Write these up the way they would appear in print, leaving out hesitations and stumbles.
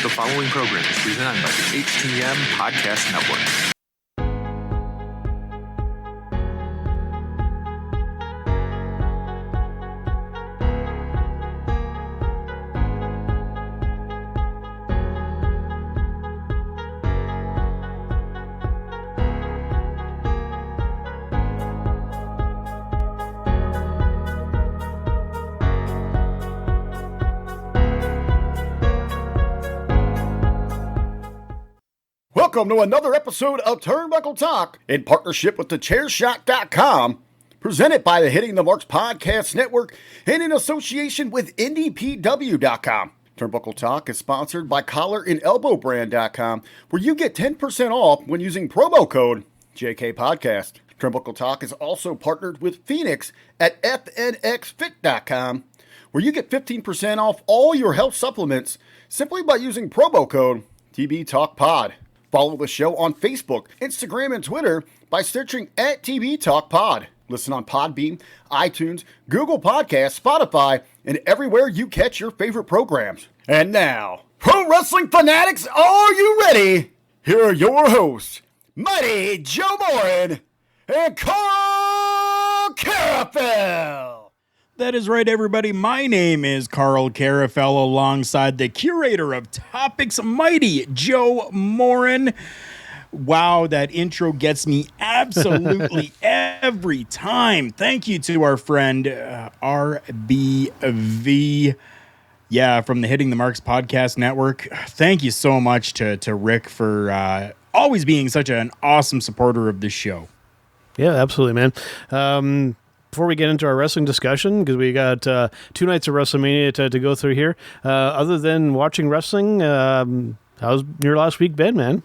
The following program is presented by the HTM Podcast Network. Welcome to another episode of Turnbuckle Talk in partnership with thechairshot.com, presented by the Hitting the Marks Podcast Network and in association with NDPW.com. Turnbuckle Talk is sponsored by collarandelbowbrand.com, where you get 10% off when using promo code JKPodcast. Turnbuckle Talk is also partnered with Phoenix at FNXFit.com, where you get 15% off all your health supplements simply by using promo code TBTalkPod. Follow the show on Facebook, Instagram, and Twitter by searching at TB Talk Pod. Listen on Podbean, iTunes, Google Podcasts, Spotify, and everywhere you catch your favorite programs. And now, pro wrestling fanatics, are you ready? Here are your hosts, Mighty Joe Morin and Karl Karufel. That is right, everybody. My name is Karl Karufel, alongside the curator of topics, Mighty Joe Morin. Wow, that intro gets me absolutely every time. Thank you to our friend RBV, from the Hitting the Marks Podcast Network. Thank you so much to Rick for always being such an awesome supporter of this show. Yeah, absolutely, man. Before we get into our wrestling discussion, because we got 2 nights of WrestleMania to go through here, other than watching wrestling, how's your last week been, man?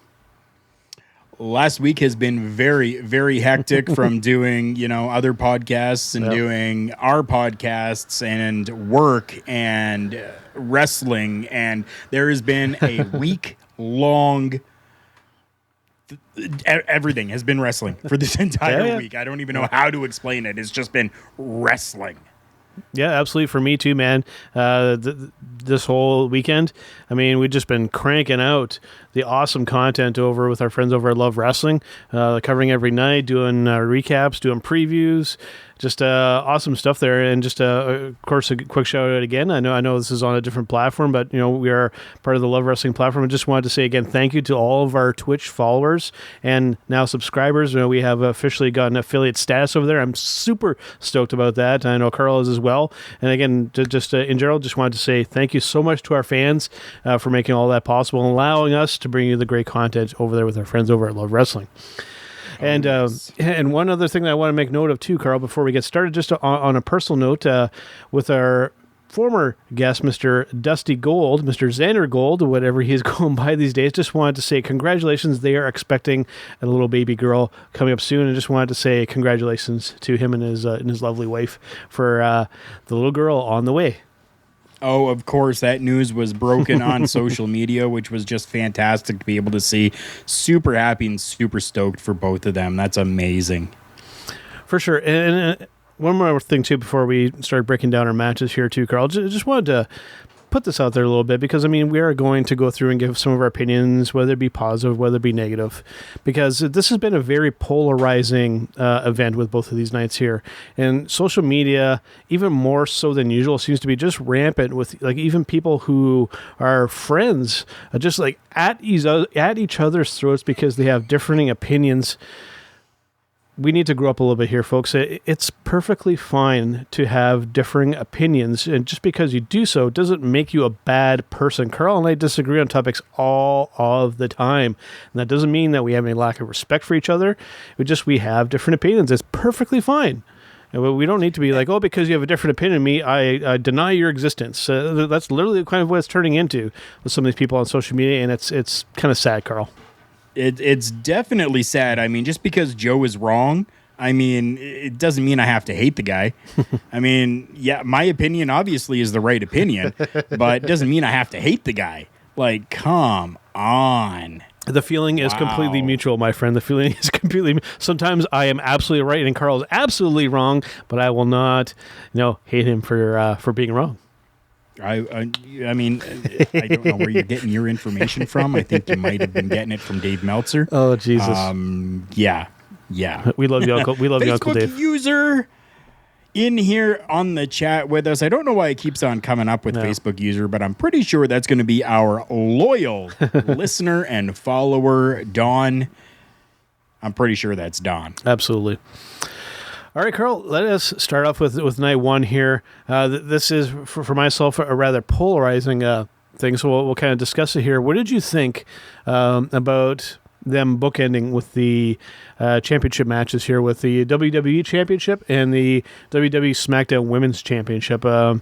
Last week has been very, very hectic from doing, other podcasts and doing our podcasts and work and wrestling. And there has been a week-long everything has been wrestling for this entire week. I don't even know how to explain it. It's just been wrestling. Yeah, absolutely. For me too, man. This whole weekend, I mean, we've just been cranking out the awesome content over with our friends over at Love Wrestling, covering every night, doing recaps, doing previews, just awesome stuff there. And just, of course, a quick shout out again. I know this is on a different platform, but we are part of the Love Wrestling platform. I just wanted to say again, thank you to all of our Twitch followers and now subscribers. We have officially gotten affiliate status over there. I'm super stoked about that. I know Karl is as well. And again, just in general, just wanted to say thank you so much to our fans for making all that possible and allowing us to bring you the great content over there with our friends over at Love Wrestling. And and one other thing that I want to make note of too, Karl, before we get started, just on a personal note, with our former guest, Mr. Dusty Gold, Mr. Xander Gold, whatever he's going by these days, just wanted to say congratulations. They are expecting a little baby girl coming up soon, and just wanted to say congratulations to him and his lovely wife for the little girl on the way. Oh, of course, that news was broken on social media, which was just fantastic to be able to see. Super happy and super stoked for both of them. That's amazing. For sure. And one more thing, too, before we start breaking down our matches here, too, Karl. Just wanted to put this out there a little bit because, we are going to go through and give some of our opinions, whether it be positive, whether it be negative, because this has been a very polarizing event with both of these nights here. And social media, even more so than usual, seems to be just rampant with even people who are friends, just at each other's throats because they have differing opinions. We need to grow up a little bit here, folks. It's perfectly fine to have differing opinions, and just because you do so doesn't make you a bad person. Karl and I disagree on topics all of the time, and that doesn't mean that we have any lack of respect for each other. We have different opinions. It's perfectly fine. We don't need to be because you have a different opinion than me, I deny your existence. That's literally kind of what it's turning into with some of these people on social media, and it's kind of sad, Karl. It's definitely sad. Just because Joe is wrong, it doesn't mean I have to hate the guy. My opinion obviously is the right opinion, but it doesn't mean I have to hate the guy. Come on. The feeling is completely mutual, my friend. The feeling is completely... Sometimes I am absolutely right and Karl is absolutely wrong, but I will not, hate him for being wrong. I mean, I don't know where you're getting your information from. I think you might have been getting it from Dave Meltzer. Oh, Jesus. Yeah. We love you, Uncle. We love you, Uncle Dave. Facebook user in here on the chat with us. I don't know why it keeps on coming up with Facebook user, but I'm pretty sure that's going to be our loyal listener and follower, Dawn. I'm pretty sure that's Dawn. Absolutely. All right, Karl, let us start off with night one here. This is, for myself, a rather polarizing thing, so we'll kind of discuss it here. What did you think about them bookending with the championship matches here with the WWE Championship and the WWE SmackDown Women's Championship? For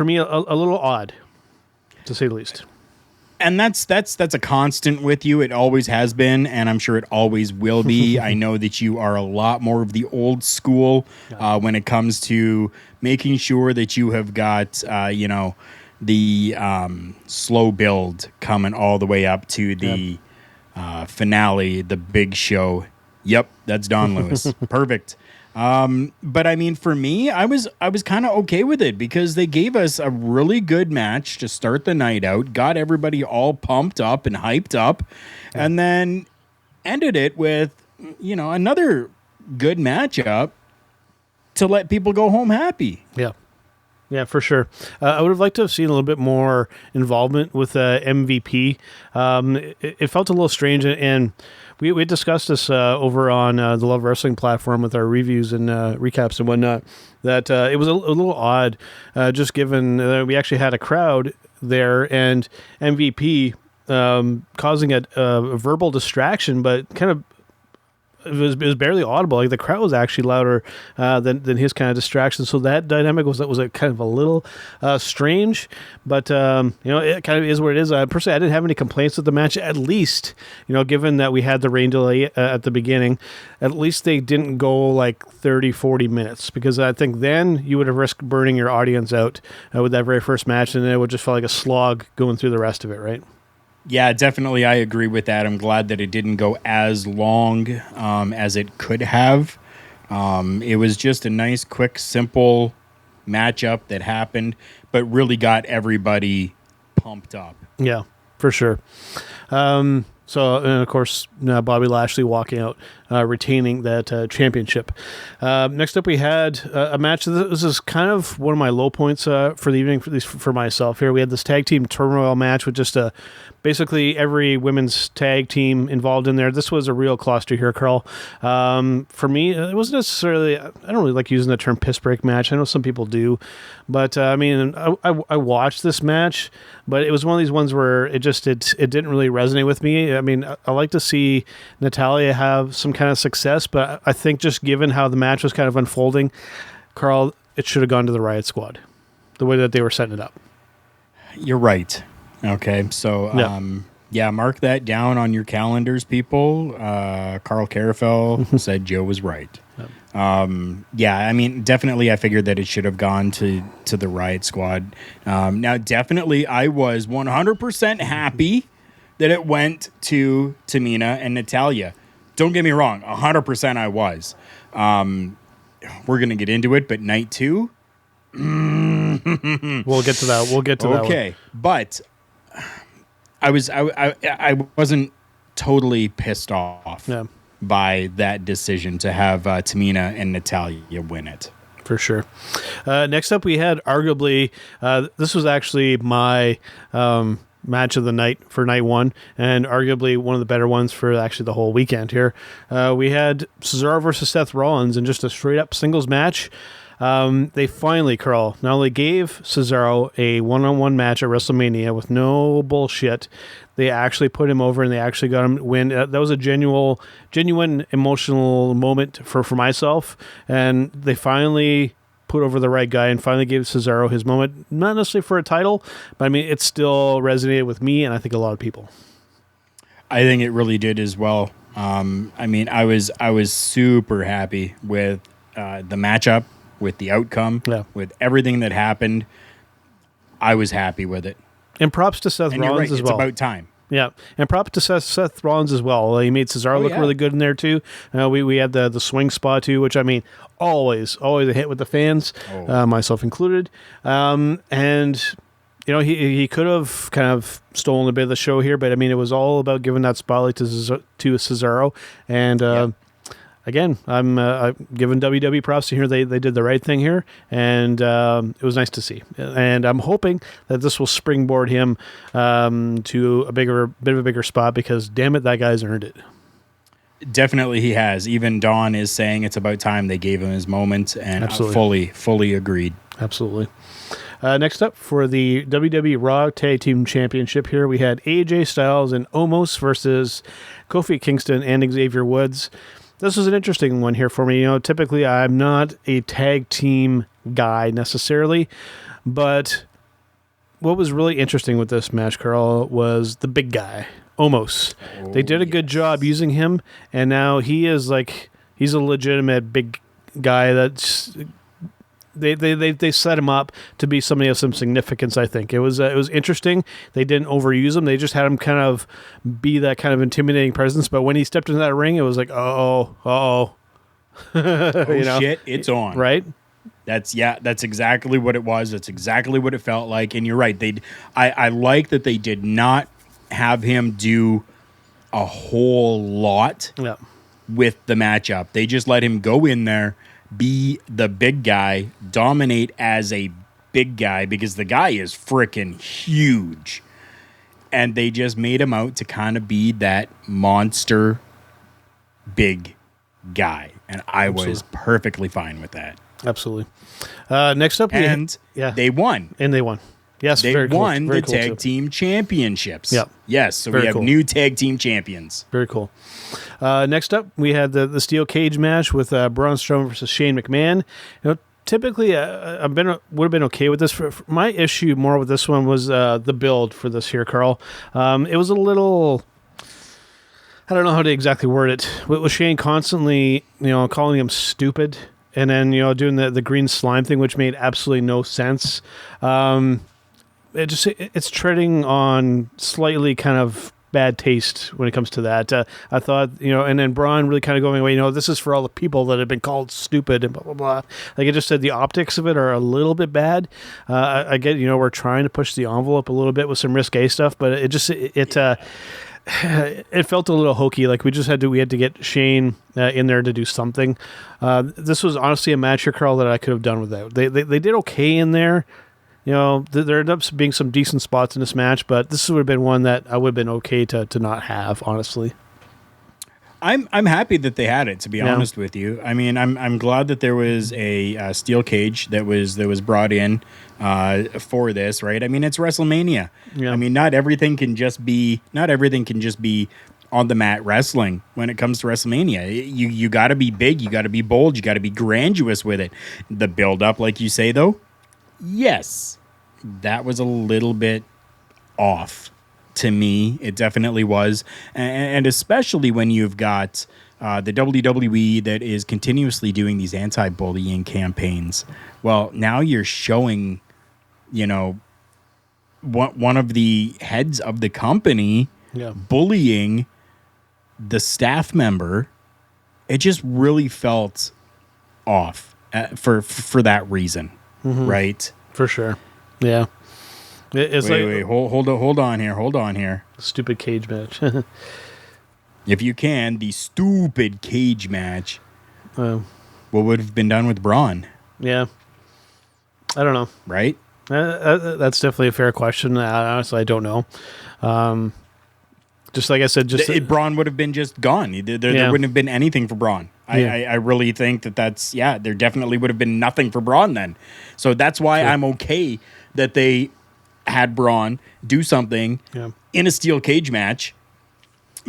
me, a little odd, to say the least. And that's a constant with you. It always has been, and I'm sure it always will be. I know that you are a lot more of the old school when it comes to making sure that you have got, the slow build coming all the way up to the finale, the big show. Yep, that's Don Lewis. Perfect. But I mean, for me, I was kind of okay with it because they gave us a really good match to start the night out, got everybody all pumped up and hyped up, and then ended it with, another good matchup to let people go home happy. Yeah, for sure. I would have liked to have seen a little bit more involvement with MVP. It felt a little strange, and we discussed this over on the Love Wrestling platform with our reviews and recaps and whatnot, that it was a little odd, just given that we actually had a crowd there and MVP causing a verbal distraction, but kind of it was barely audible. Like the crowd was actually louder than his kind of distraction. So that dynamic was kind of a little strange, but it kind of is what it is. Personally, I didn't have any complaints with the match. At least, given that we had the rain delay at the beginning, at least they didn't go like 30, 40 minutes, because I think then you would have risked burning your audience out with that very first match, and it would just feel like a slog going through the rest of it, right? Yeah, definitely. I agree with that. I'm glad that it didn't go as long as it could have. It was just a nice, quick, simple matchup that happened, but really got everybody pumped up. Yeah, for sure. So, and of course, Bobby Lashley walking out, retaining that championship. Next up, we had a match. This is kind of one of my low points for the evening, at least for myself here. We had this tag team turmoil match with just basically every women's tag team involved in there. This was a real cluster here, Karl. For me, it wasn't necessarily, I don't really like using the term piss break match. I know some people do, but I watched this match, but it was one of these ones where it didn't really resonate with me. I mean, I like to see Natalya have some kind of success, but I think just given how the match was kind of unfolding, Karl, it should have gone to the Riot Squad, the way that they were setting it up. You're right. Okay, so mark that down on your calendars, people. Karl Karufel said Joe was right. I mean, definitely I figured that it should have gone to the Riot Squad. Now, definitely I was 100% happy that it went to Tamina and Natalya. Don't get me wrong, 100% I was. We're going to get into it, but night two... We'll get to that. That. Okay, but... I wasn't totally pissed off by that decision to have Tamina and Natalya win it. For sure. Next up, we had arguably, this was actually my match of the night for night one, and arguably one of the better ones for actually the whole weekend here. We had Cesaro versus Seth Rollins in just a straight up singles match. They finally, Karl, not only gave Cesaro a one-on-one match at WrestleMania with no bullshit, they actually put him over and they actually got him to win. That was a genuine emotional moment for myself, and they finally put over the right guy and finally gave Cesaro his moment, not necessarily for a title, but I mean, it still resonated with me and I think a lot of people. I think it really did as well. I mean, I was super happy with the matchup, with the outcome, with everything that happened. I was happy with it. And props to Seth Rollins as well. It's about time. Yeah, and prop to Seth Rollins as well. He made Cesaro look really good in there too. We had the swing spot too, which I mean, always a hit with the fans, myself included. And you know, he could have kind of stolen a bit of the show here, but I mean, it was all about giving that spotlight to Cesaro. And again, I'm giving WWE props to here. They did the right thing here, and it was nice to see. And I'm hoping that this will springboard him to a bit of a bigger spot, because damn it, that guy's earned it. Definitely he has. Even Dawn is saying it's about time they gave him his moment, and I fully agreed. Absolutely. Next up for the WWE Raw Tag Team Championship here, we had AJ Styles and Omos versus Kofi Kingston and Xavier Woods. This was an interesting one here for me. You know, typically I'm not a tag team guy necessarily, but what was really interesting with this match, Karl, was the big guy, Omos. They did a good job using him, and now he's a legitimate big guy that's... They set him up to be somebody of some significance. I think it was interesting. They didn't overuse him. They just had him kind of be that kind of intimidating presence. But when he stepped into that ring, it was like, oh, shit, it's on. Right? That's exactly what it was. That's exactly what it felt like. And you're right. I like that they did not have him do a whole lot with the matchup. They just let him go in there, be the big guy, dominate as a big guy, because the guy is freaking huge. And they just made him out to kind of be that monster big guy. And I was perfectly fine with that. Absolutely. Next up, they won. And they won. Yes, they won the tag team championships. Yep. Yes, so we have new tag team champions. Very cool. Next up, we had the steel cage match with Braun Strowman versus Shane McMahon. You know, typically, would have been okay with this. For my issue more with this one was the build for this here, Karl. It was a little... I don't know how to exactly word it. With Shane constantly, calling him stupid, and then doing the green slime thing, which made absolutely no sense. It's treading on slightly kind of bad taste when it comes to that. I thought, and then Braun really kind of going away, this is for all the people that have been called stupid and blah, blah, blah. Like I just said, the optics of it are a little bit bad. I get, we're trying to push the envelope a little bit with some risque stuff, but it felt a little hokey. Like we had to get Shane in there to do something. This was honestly a match here, Karl, that I could have done without. They did okay in there. There ended up being some decent spots in this match, but this would have been one that I would have been okay to not have, honestly. I'm happy that they had it, to be honest with you. I mean, I'm glad that there was a steel cage that was brought in for this, right? I mean, it's WrestleMania. Yeah. I mean, not everything can just be on the mat wrestling when it comes to WrestleMania. You got to be big, you got to be bold, you got to be grandiose with it. The build up, like you say, though, yes, that was a little bit off to me. It definitely was. And especially when you've got the WWE that is continuously doing these anti-bullying campaigns. Well, now you're showing, one of the heads of the company bullying the staff member. It just really felt off for that reason. Mm-hmm. Right? For sure. Yeah. Wait, hold on here. Stupid cage match. If you can, the stupid cage match. What would have been done with Braun? Yeah. I don't know. Right? That's definitely a fair question. Honestly, I don't know. Just like I said, Braun would have been just gone. There wouldn't have been anything for Braun. I really think that's there definitely would have been nothing for Braun then. So that's why I'm okay that they had Braun do something in a steel cage match,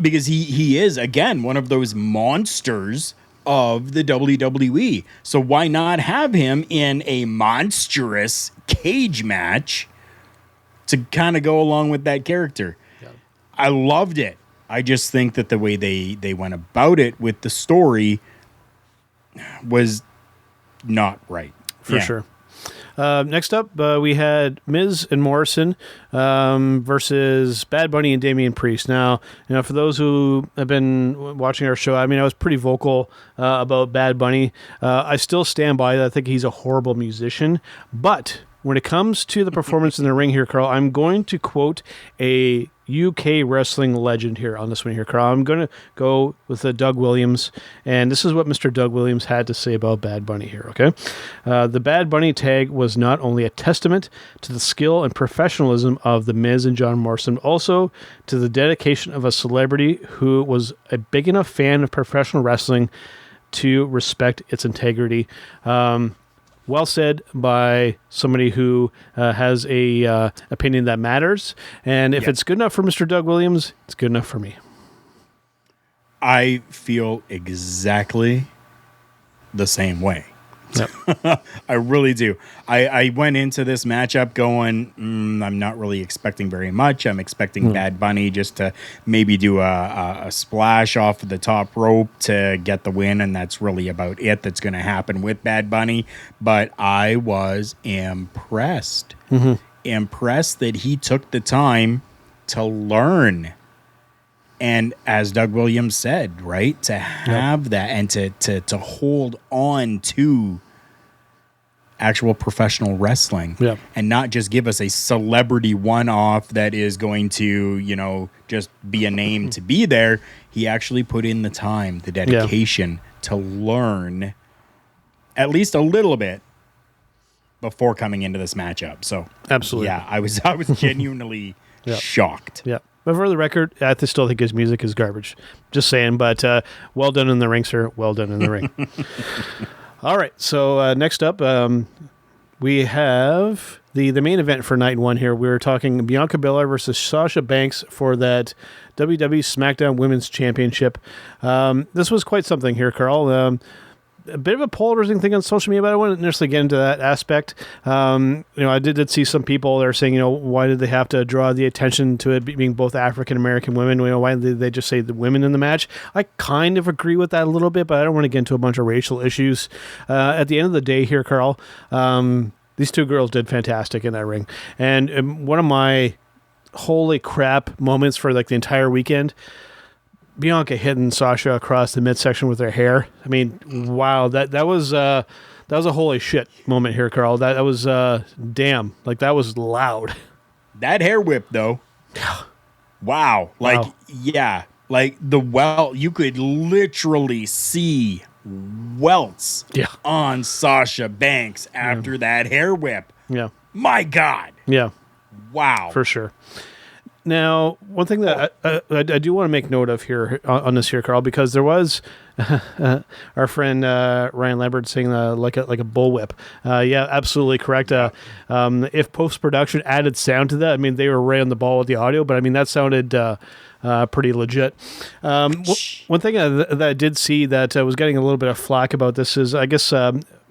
because he is, again, one of those monsters of the WWE. So why not have him in a monstrous cage match to kind of go along with that character? Yeah. I loved it. I just think that the way they went about it with the story was not right. For sure. Next up, we had Miz and Morrison versus Bad Bunny and Damian Priest. Now, for those who have been watching our show, I was pretty vocal about Bad Bunny. I still stand by that. I think he's a horrible musician. But when it comes to the performance in the ring here, Karl, I'm going to quote a UK wrestling legend here on this one here, Karl. I'm going to go with Doug Williams, and this is what Mr. Doug Williams had to say about Bad Bunny here, okay? The Bad Bunny tag was not only a testament to the skill and professionalism of The Miz and John Morrison, also to the dedication of a celebrity who was a big enough fan of professional wrestling to respect its integrity. Well said by somebody who has a opinion that matters. And if it's good enough for Mr. Doug Williams, it's good enough for me. I feel exactly the same way. Yep. I really do. I went into this matchup going, I'm not really expecting very much. I'm expecting Bad Bunny just to maybe do a splash off of the top rope to get the win, and that's really about it that's going to happen with Bad Bunny. But I was impressed. Impressed that he took the time to learn. And as Doug Williams said, right, to have that and to hold on to actual professional wrestling and not just give us a celebrity one-off that is going to, just be a name to be there. He actually put in the time, the dedication to learn at least a little bit before coming into this matchup. So absolutely. Yeah, I was genuinely shocked. Yeah. But for the record, I still think his music is garbage. Just saying, but well done in the ring, sir. Well done in the ring. All right, so next up, we have the main event for night one here. We were talking Bianca Belair versus Sasha Banks for that WWE SmackDown Women's Championship. This was quite something here, Karl. A bit of a polarizing thing on social media, but I wouldn't necessarily get into that aspect. I did see some people that are saying, why did they have to draw the attention to it being both African-American women? Why did they just say the women in the match? I kind of agree with that a little bit, but I don't want to get into a bunch of racial issues. At the end of the day here, Karl, these two girls did fantastic in that ring. And one of my holy crap moments for the entire weekend, Bianca hitting Sasha across the midsection with her hair. I mean, wow, that was a holy shit moment here, Karl. That was damn, that was loud. That hair whip though. Wow. You could literally see welts on Sasha Banks after that hair whip. Yeah. My God. Yeah. Wow. For sure. Now, one thing that I do want to make note of here on this here, Karl, because there was our friend Ryan Lambert saying like a bullwhip. Yeah, absolutely correct. If post-production added sound to that, they were right on the ball with the audio, but that sounded pretty legit. One thing that I did see that was getting a little bit of flack about this is, I guess,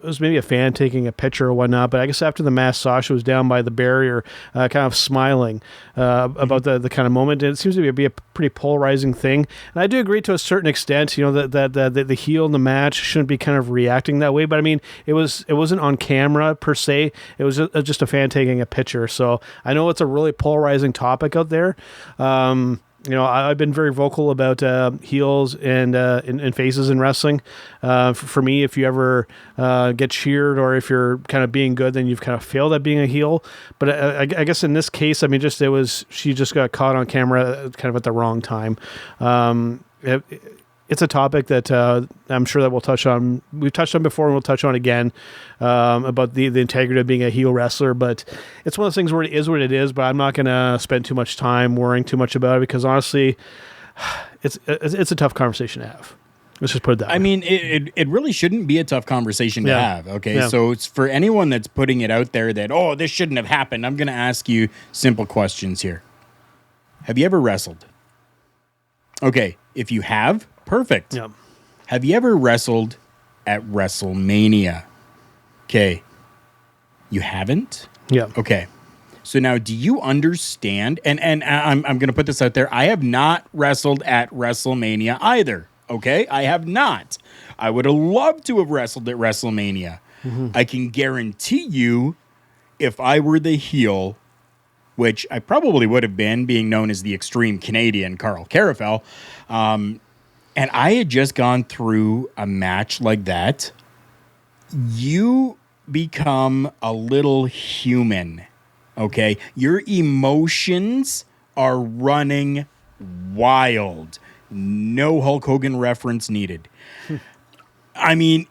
it was maybe a fan taking a picture or whatnot, but I guess after the match, Sasha was down by the barrier, kind of smiling about the kind of moment. And it seems to be a pretty polarizing thing. And I do agree to a certain extent, that the heel in the match shouldn't be kind of reacting that way. But it wasn't on camera per se. It was just a fan taking a picture. So I know it's a really polarizing topic out there. I've been very vocal about heels and faces in wrestling. For me, if you ever get cheered or if you're kind of being good, then you've kind of failed at being a heel. But I guess in this case, she just got caught on camera kind of at the wrong time. It's a topic that I'm sure that we'll touch on. We've touched on before and we'll touch on again about the integrity of being a heel wrestler. But it's one of those things where it is what it is, but I'm not going to spend too much time worrying too much about it because honestly, it's a tough conversation to have. Let's just put it that way. It really shouldn't be a tough conversation to have, okay? Yeah. So it's for anyone that's putting it out there that, this shouldn't have happened, I'm going to ask you simple questions here. Have you ever wrestled? Okay, if you have, perfect. Yeah. Have you ever wrestled at Wrestlemania? Okay. You haven't? Yeah. Okay. So now do you understand? And I'm going to put this out there. I have not wrestled at WrestleMania either. Okay? I have not. I would have loved to have wrestled at WrestleMania. Mm-hmm. I can guarantee you if I were the heel, which I probably would have been, being known as the extreme Canadian Karl Karufel, and I had just gone through a match like that, you become a little human, okay? Your emotions are running wild. No Hulk Hogan reference needed. I mean,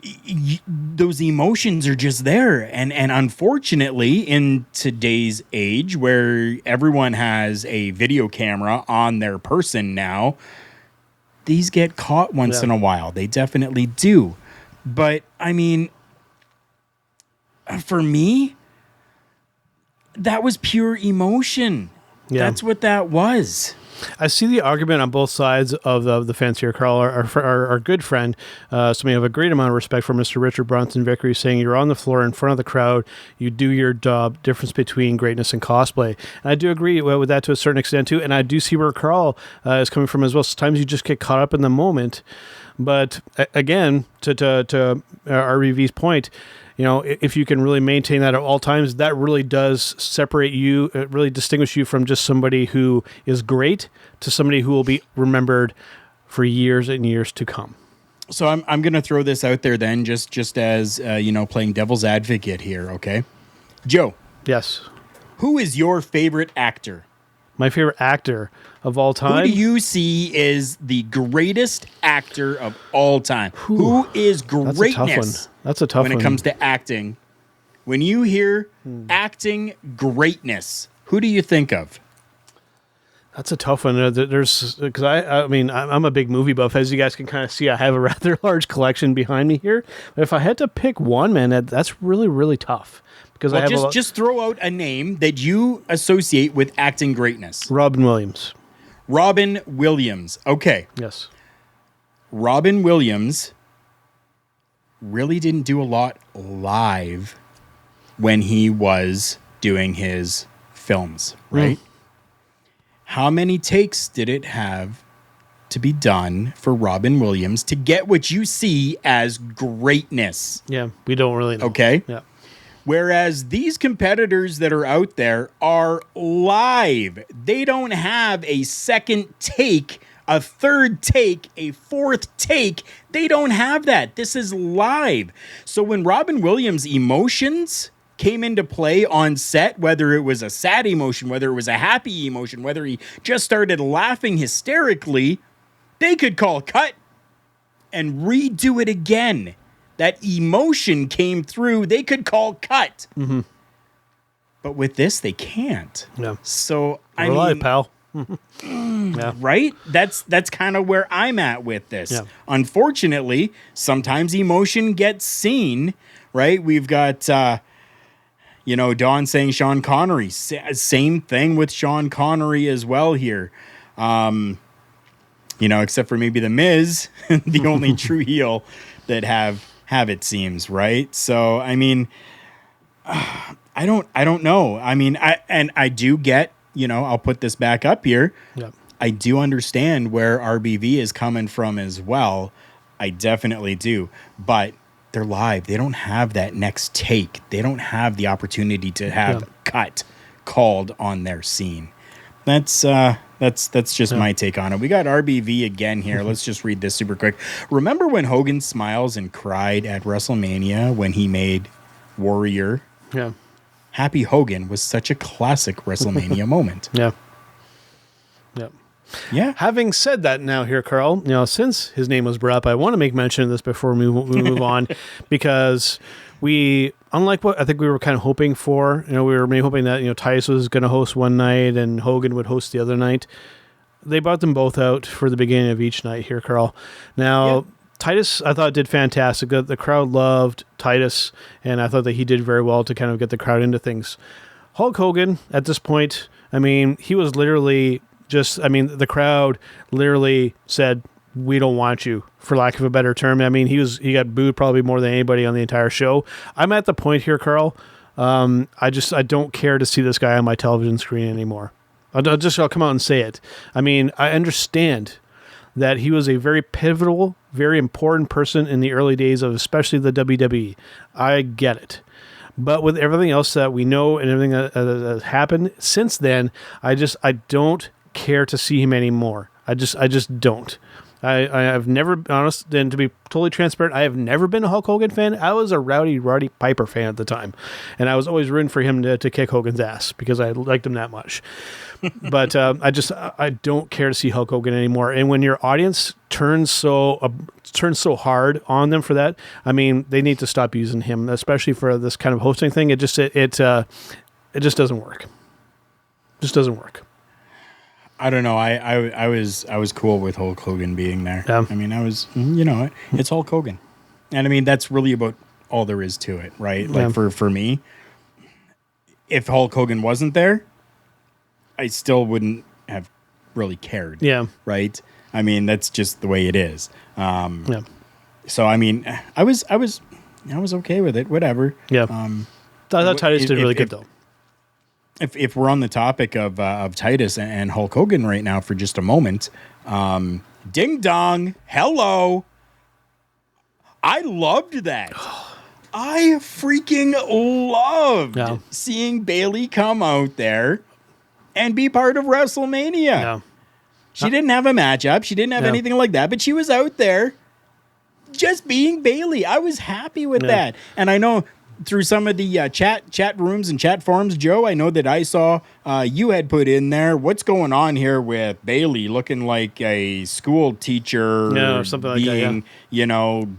those emotions are just there. And unfortunately, in today's age where everyone has a video camera on their person now, these get caught once in a while. They definitely do. But, I mean, for me, that was pure emotion. Yeah. That's what that was. I see the argument on both sides of the fence here, Karl. Our good friend, somebody I have a great amount of respect for, Mr. Richard Bronson Vickery, saying you're on the floor in front of the crowd, you do your job, difference between greatness and cosplay. And I do agree with that to a certain extent too, and I do see where Karl is coming from as well. Sometimes you just get caught up in the moment. But again, to RBV's point, you know, if you can really maintain that at all times, that really does separate you, it really distinguish you from just somebody who is great to somebody who will be remembered for years and years to come. So I'm going to throw this out there then, just as, playing devil's advocate here, okay? Joe. Yes. Who is your favorite actor? My favorite actor of all time? Who do you see is the greatest actor of all time? Who is greatness? That's a tough one. When it comes to acting. When you hear acting greatness, who do you think of? That's a tough one. There's because I'm a big movie buff, as you guys can kind of see. I have a rather large collection behind me here. But if I had to pick one, man, that's really, really tough. Because just throw out a name that you associate with acting greatness. Robin Williams. Robin Williams. Okay. Yes. Robin Williams really didn't do a lot live when he was doing his films, right? How many takes did it have to be done for Robin Williams to get what you see as greatness? Yeah, we don't really know. Okay? Yeah. Whereas these competitors that are out there are live. They don't have a second take, a third take, a fourth take. They don't have that. This is live. So when Robin Williams' emotions came into play on set, whether it was a sad emotion, whether it was a happy emotion, whether he just started laughing hysterically, they could call cut and redo it again. That emotion came through. They could call cut. Mm-hmm. But with this, they can't. Yeah. So, We're live, pal. Yeah. Right? That's kind of where I'm at with this. Yeah. Unfortunately, sometimes emotion gets seen, right? We've got, Don saying Sean Connery. Same thing with Sean Connery as well here. Except for maybe The Miz, the only true heel that have it seems, right? So, I mean, I don't know. I mean, I do get, I'll put this back up here. Yep. I do understand where RBV is coming from as well. I definitely do. But they're live. They don't have that next take. They don't have the opportunity to have cut called on their scene. That's just my take on it. We got RBV again here. Let's just read this super quick. Remember when Hogan smiles and cried at WrestleMania when he made Warrior? Yeah. Happy Hogan was such a classic WrestleMania moment. Yeah. Yeah. Yeah. Having said that now here, Karl, since his name was brought up, I want to make mention of this before we move on, because unlike what I think we were kind of hoping for, we were maybe hoping that, Titus was going to host one night and Hogan would host the other night. They brought them both out for the beginning of each night here, Karl. Now, Titus, I thought, did fantastic. The crowd loved Titus, and I thought that he did very well to kind of get the crowd into things. Hulk Hogan, at this point, he was literally the crowd literally said, "We don't want you," for lack of a better term. He got booed probably more than anybody on the entire show. I'm at the point here, Karl. I don't care to see this guy on my television screen anymore. I'll come out and say it. I understand that he was a very pivotal, very important person in the early days of especially the WWE. I get it. But with everything else that we know and everything that has happened since then, I don't care to see him anymore. I just don't. I've never, honest, and to be totally transparent, I have never been a Hulk Hogan fan. I was a Roddy Piper fan at the time, and I was always rooting for him to kick Hogan's ass because I liked him that much. But I don't care to see Hulk Hogan anymore. And when your audience turns so hard on them for that, I mean, they need to stop using him, especially for this kind of hosting thing. It just doesn't work. Just doesn't work. I don't know. I was cool with Hulk Hogan being there. Yeah. I mean, it's Hulk Hogan, and I mean that's really about all there is to it, right? Like for me, if Hulk Hogan wasn't there, I still wouldn't have really cared. Yeah. Right. I mean, that's just the way it is. Yeah. So I mean, I was okay with it. Whatever. Yeah. I thought Titus did really good though. If we're on the topic of Titus and Hulk Hogan right now for just a moment, ding dong, hello. I loved that. I freaking loved seeing Bayley come out there and be part of WrestleMania. Yeah. She didn't have a matchup. She didn't have anything like that, but she was out there just being Bayley. I was happy with that. And I know through some of the chat rooms and chat forums, Joe, I know that I saw you had put in there, what's going on here with Bayley looking like a school teacher or something like being,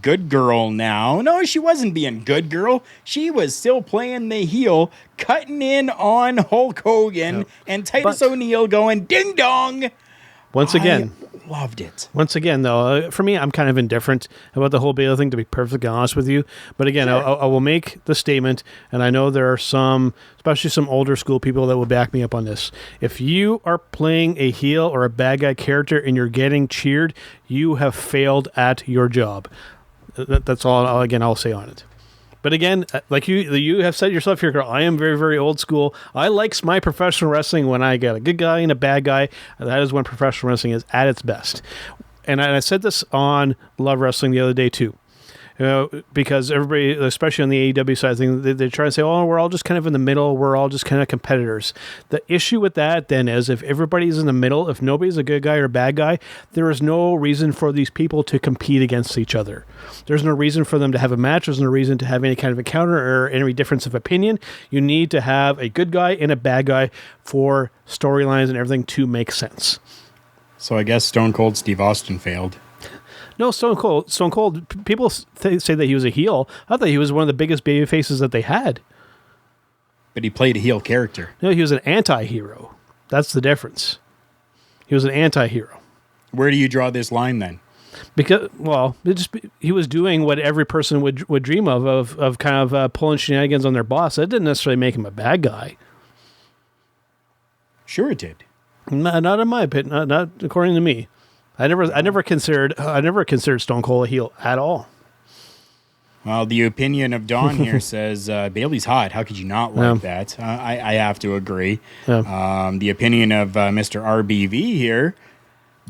good girl now. No, she wasn't being good girl. She was still playing the heel, cutting in on Hulk Hogan and Titus O'Neil going ding dong. Once again, I loved it. Once again, though, for me, I'm kind of indifferent about the whole Bayley thing, to be perfectly honest with you. But again, I will make the statement, and I know there are some, especially some older school people that will back me up on this. If you are playing a heel or a bad guy character and you're getting cheered, you have failed at your job. That's all, I'll say on it. But again, like you have said yourself here, Karl, I am very, very old school. I like my professional wrestling when I get a good guy and a bad guy. That is when professional wrestling is at its best. And I said this on Love Wrestling the other day too. Because everybody, especially on the AEW side of things, they try to say, oh, we're all just kind of in the middle. We're all just kind of competitors. The issue with that then is if everybody's in the middle, if nobody's a good guy or a bad guy, there is no reason for these people to compete against each other. There's no reason for them to have a match. There's no reason to have any kind of encounter or any difference of opinion. You need to have a good guy and a bad guy for storylines and everything to make sense. So I guess Stone Cold Steve Austin failed. No, Stone Cold. People say that he was a heel. I thought he was one of the biggest baby faces that they had. But he played a heel character. No, he was an anti-hero. That's the difference. He was an anti-hero. Where do you draw this line then? Because, he was doing what every person would dream of kind of pulling shenanigans on their boss. That didn't necessarily make him a bad guy. Sure, it did. Not in my opinion. Not according to me. I never considered Stone Cold a heel at all. Well, the opinion of Don here says Bayley's hot. How could you not like that? I have to agree. Yeah. The opinion of Mr. RBV here,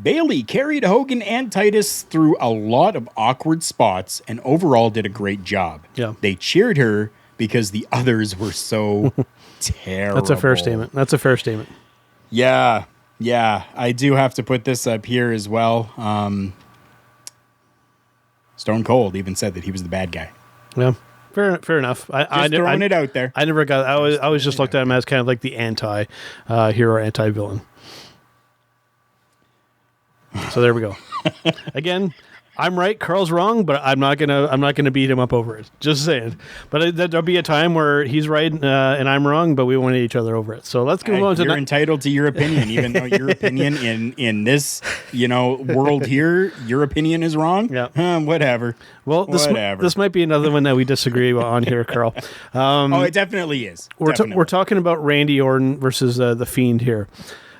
Bayley carried Hogan and Titus through a lot of awkward spots and overall did a great job. Yeah. They cheered her because the others were so terrible. That's a fair statement. Yeah. Yeah, I do have to put this up here as well. Stone Cold even said that he was the bad guy. Yeah, fair enough. I throwing it out there. I never got. I was just looked at him as kind of like the anti-hero, anti-villain. So there we go. Again, I'm right, Karl's wrong, but I'm not gonna beat him up over it. Just saying. But there'll be a time where he's right and I'm wrong, but we won't hit each other over it. So let's go on to. You're entitled to your opinion, even though your opinion in this world here, your opinion is wrong. Yeah. Whatever. Well, this might be another one that we disagree on here, Karl. It definitely is. We're talking about Randy Orton versus the Fiend here.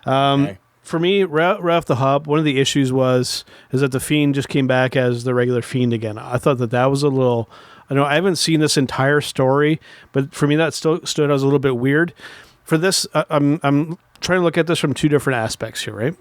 Okay. For me, right off the hop, one of the issues is that the Fiend just came back as the regular Fiend again. I thought that was a little. I know I haven't seen this entire story, but for me that stood out as a little bit weird. For this, I'm trying to look at this from two different aspects here, right?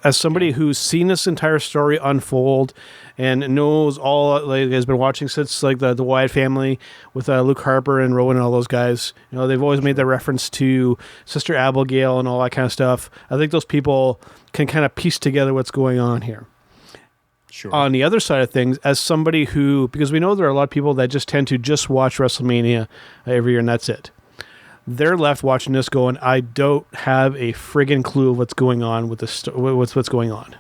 as somebody who's seen this entire story unfold and knows all, like, has been watching since like the Wyatt family with Luke Harper and Rowan and all those guys, you know, they've always made the reference to Sister Abigail and all that kind of stuff. I think those people can kind of piece together what's going on here. Sure. On the other side of things, as somebody who, because we know there are a lot of people that just tend to just watch WrestleMania every year and that's it. They're left watching this going, I don't have a friggin' clue of what's going on with this, what's going on.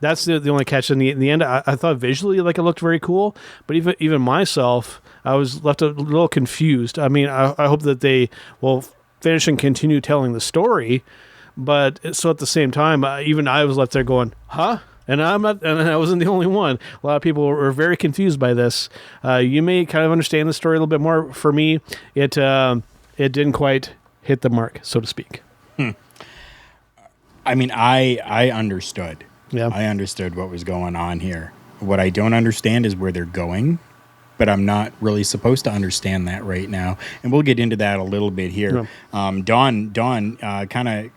That's the only catch. In the end, I thought visually like it looked very cool, but even myself, I was left a little confused. I mean, I hope that they will finish and continue telling the story, but so at the same time, even I was left there going, huh? And I'm not, and I wasn't the only one. A lot of people were very confused by this. You may kind of understand the story a little bit more. For me, it didn't quite hit the mark, so to speak. I mean, I understood. Yeah. I understood what was going on here. What I don't understand is where they're going, but I'm not really supposed to understand that right now. And we'll get into that a little bit here. Yeah. Don, kind of,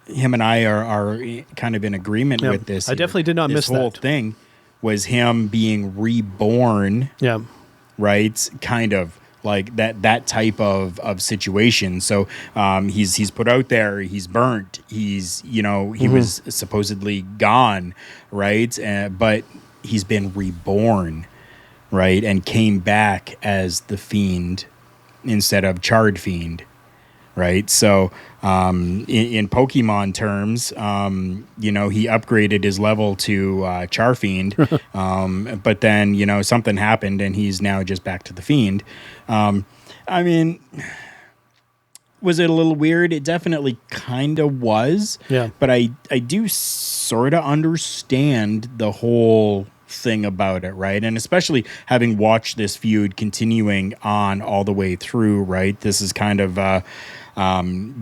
him and I are kind of in agreement with this. I definitely did not miss that. This whole thing was him being reborn. Yeah. Right? Kind of. Like that type of situation. So he's put out there, he's burnt, he's, you know, he was supposedly gone, right? But he's been reborn, right? And came back as the Fiend instead of Charred Fiend, right? So in Pokemon terms, you know, he upgraded his level to Charfiend, but then, you know, something happened and he's now just back to the Fiend. I mean, was it a little weird? It definitely kind of was. Yeah. But I do sort of understand the whole thing about it, right? And especially having watched this feud continuing on all the way through, right? This is kind of,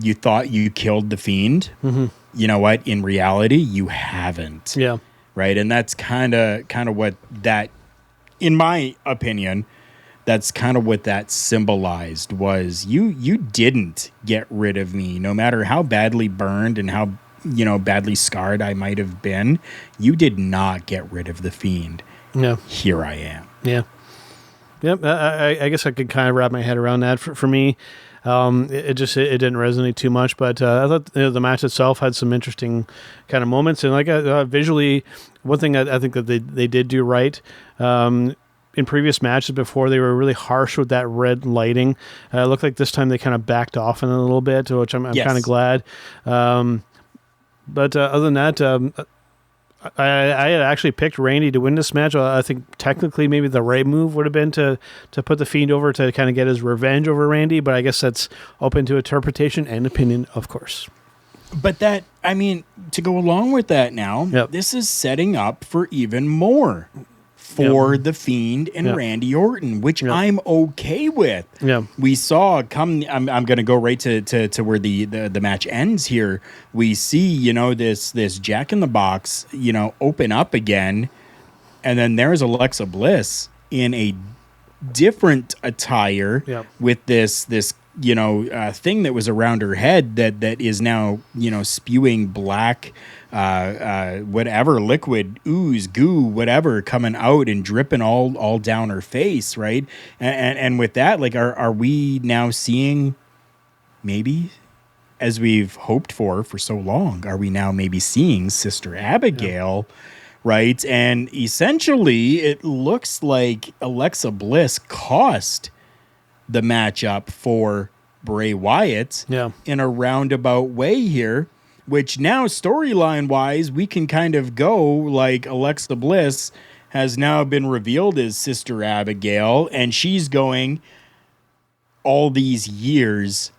you thought you killed the Fiend. Mm-hmm. You know what? In reality, you haven't. Yeah. Right. And that's kind of what that, in my opinion, that's kind of what that symbolized was you didn't get rid of me, no matter how badly burned and how, you know, badly scarred I might have been. You did not get rid of the Fiend. Yeah. Here I am. Yeah. Yep. I guess I could kind of wrap my head around that. For me, it didn't resonate too much, but I thought the match itself had some interesting kind of moments. And like visually, one thing I think that they did do right, in previous matches before, they were really harsh with that red lighting. It looked like this time they kind of backed off in a little bit, which I'm kind of glad. But other than that, I had actually picked Randy to win this match. I think technically maybe the right move would have been to put the Fiend over to kind of get his revenge over Randy, but I guess that's open to interpretation and opinion, of course. But that, I mean, to go along with that now, This is setting up for even more for the Fiend and Randy Orton, which I'm okay with. Yeah. We saw I'm going to go right to where the match ends here. We see, you know, this Jack in the Box, you know, open up again, and then there's Alexa Bliss in a different attire with this you know, thing that was around her head that is now, you know, spewing black whatever liquid, ooze, goo, whatever, coming out and dripping all down her face, right? And with that, like, are we now seeing, maybe as we've hoped for so long, are we now maybe seeing Sister Abigail, right? And essentially, it looks like Alexa Bliss cost the matchup for Bray Wyatt in a roundabout way here, which now storyline wise, we can kind of go like Alexa Bliss has now been revealed as Sister Abigail, and she's going, all these years,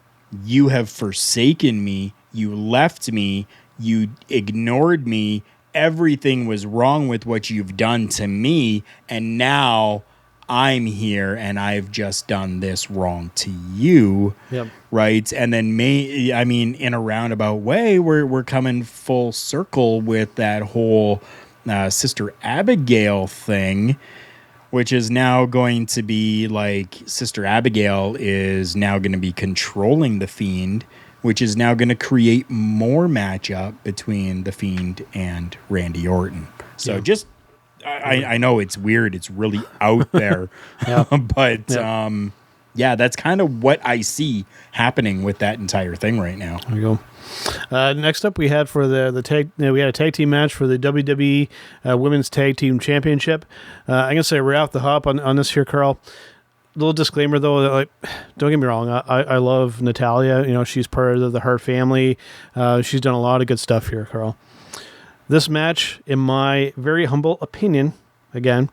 you have forsaken me, you left me, you ignored me, everything was wrong with what you've done to me, and now I'm here and I've just done this wrong to you. Right. And then in a roundabout way, we're coming full circle with that whole Sister Abigail thing, which is now going to be like Sister Abigail is now going to be controlling the Fiend, which is now going to create more matchup between The Fiend and Randy Orton. So just, I know it's weird. It's really out there. But that's kind of what I see happening with that entire thing right now. There you go. Next up, we had for the tag. We had a tag team match for the WWE Women's Tag Team Championship. I'm gonna say right off the hop on this here, Karl. Little disclaimer though, like, don't get me wrong. I love Natalya. You know, she's part of the Hart family. She's done a lot of good stuff here, Karl. This match, in my very humble opinion, again,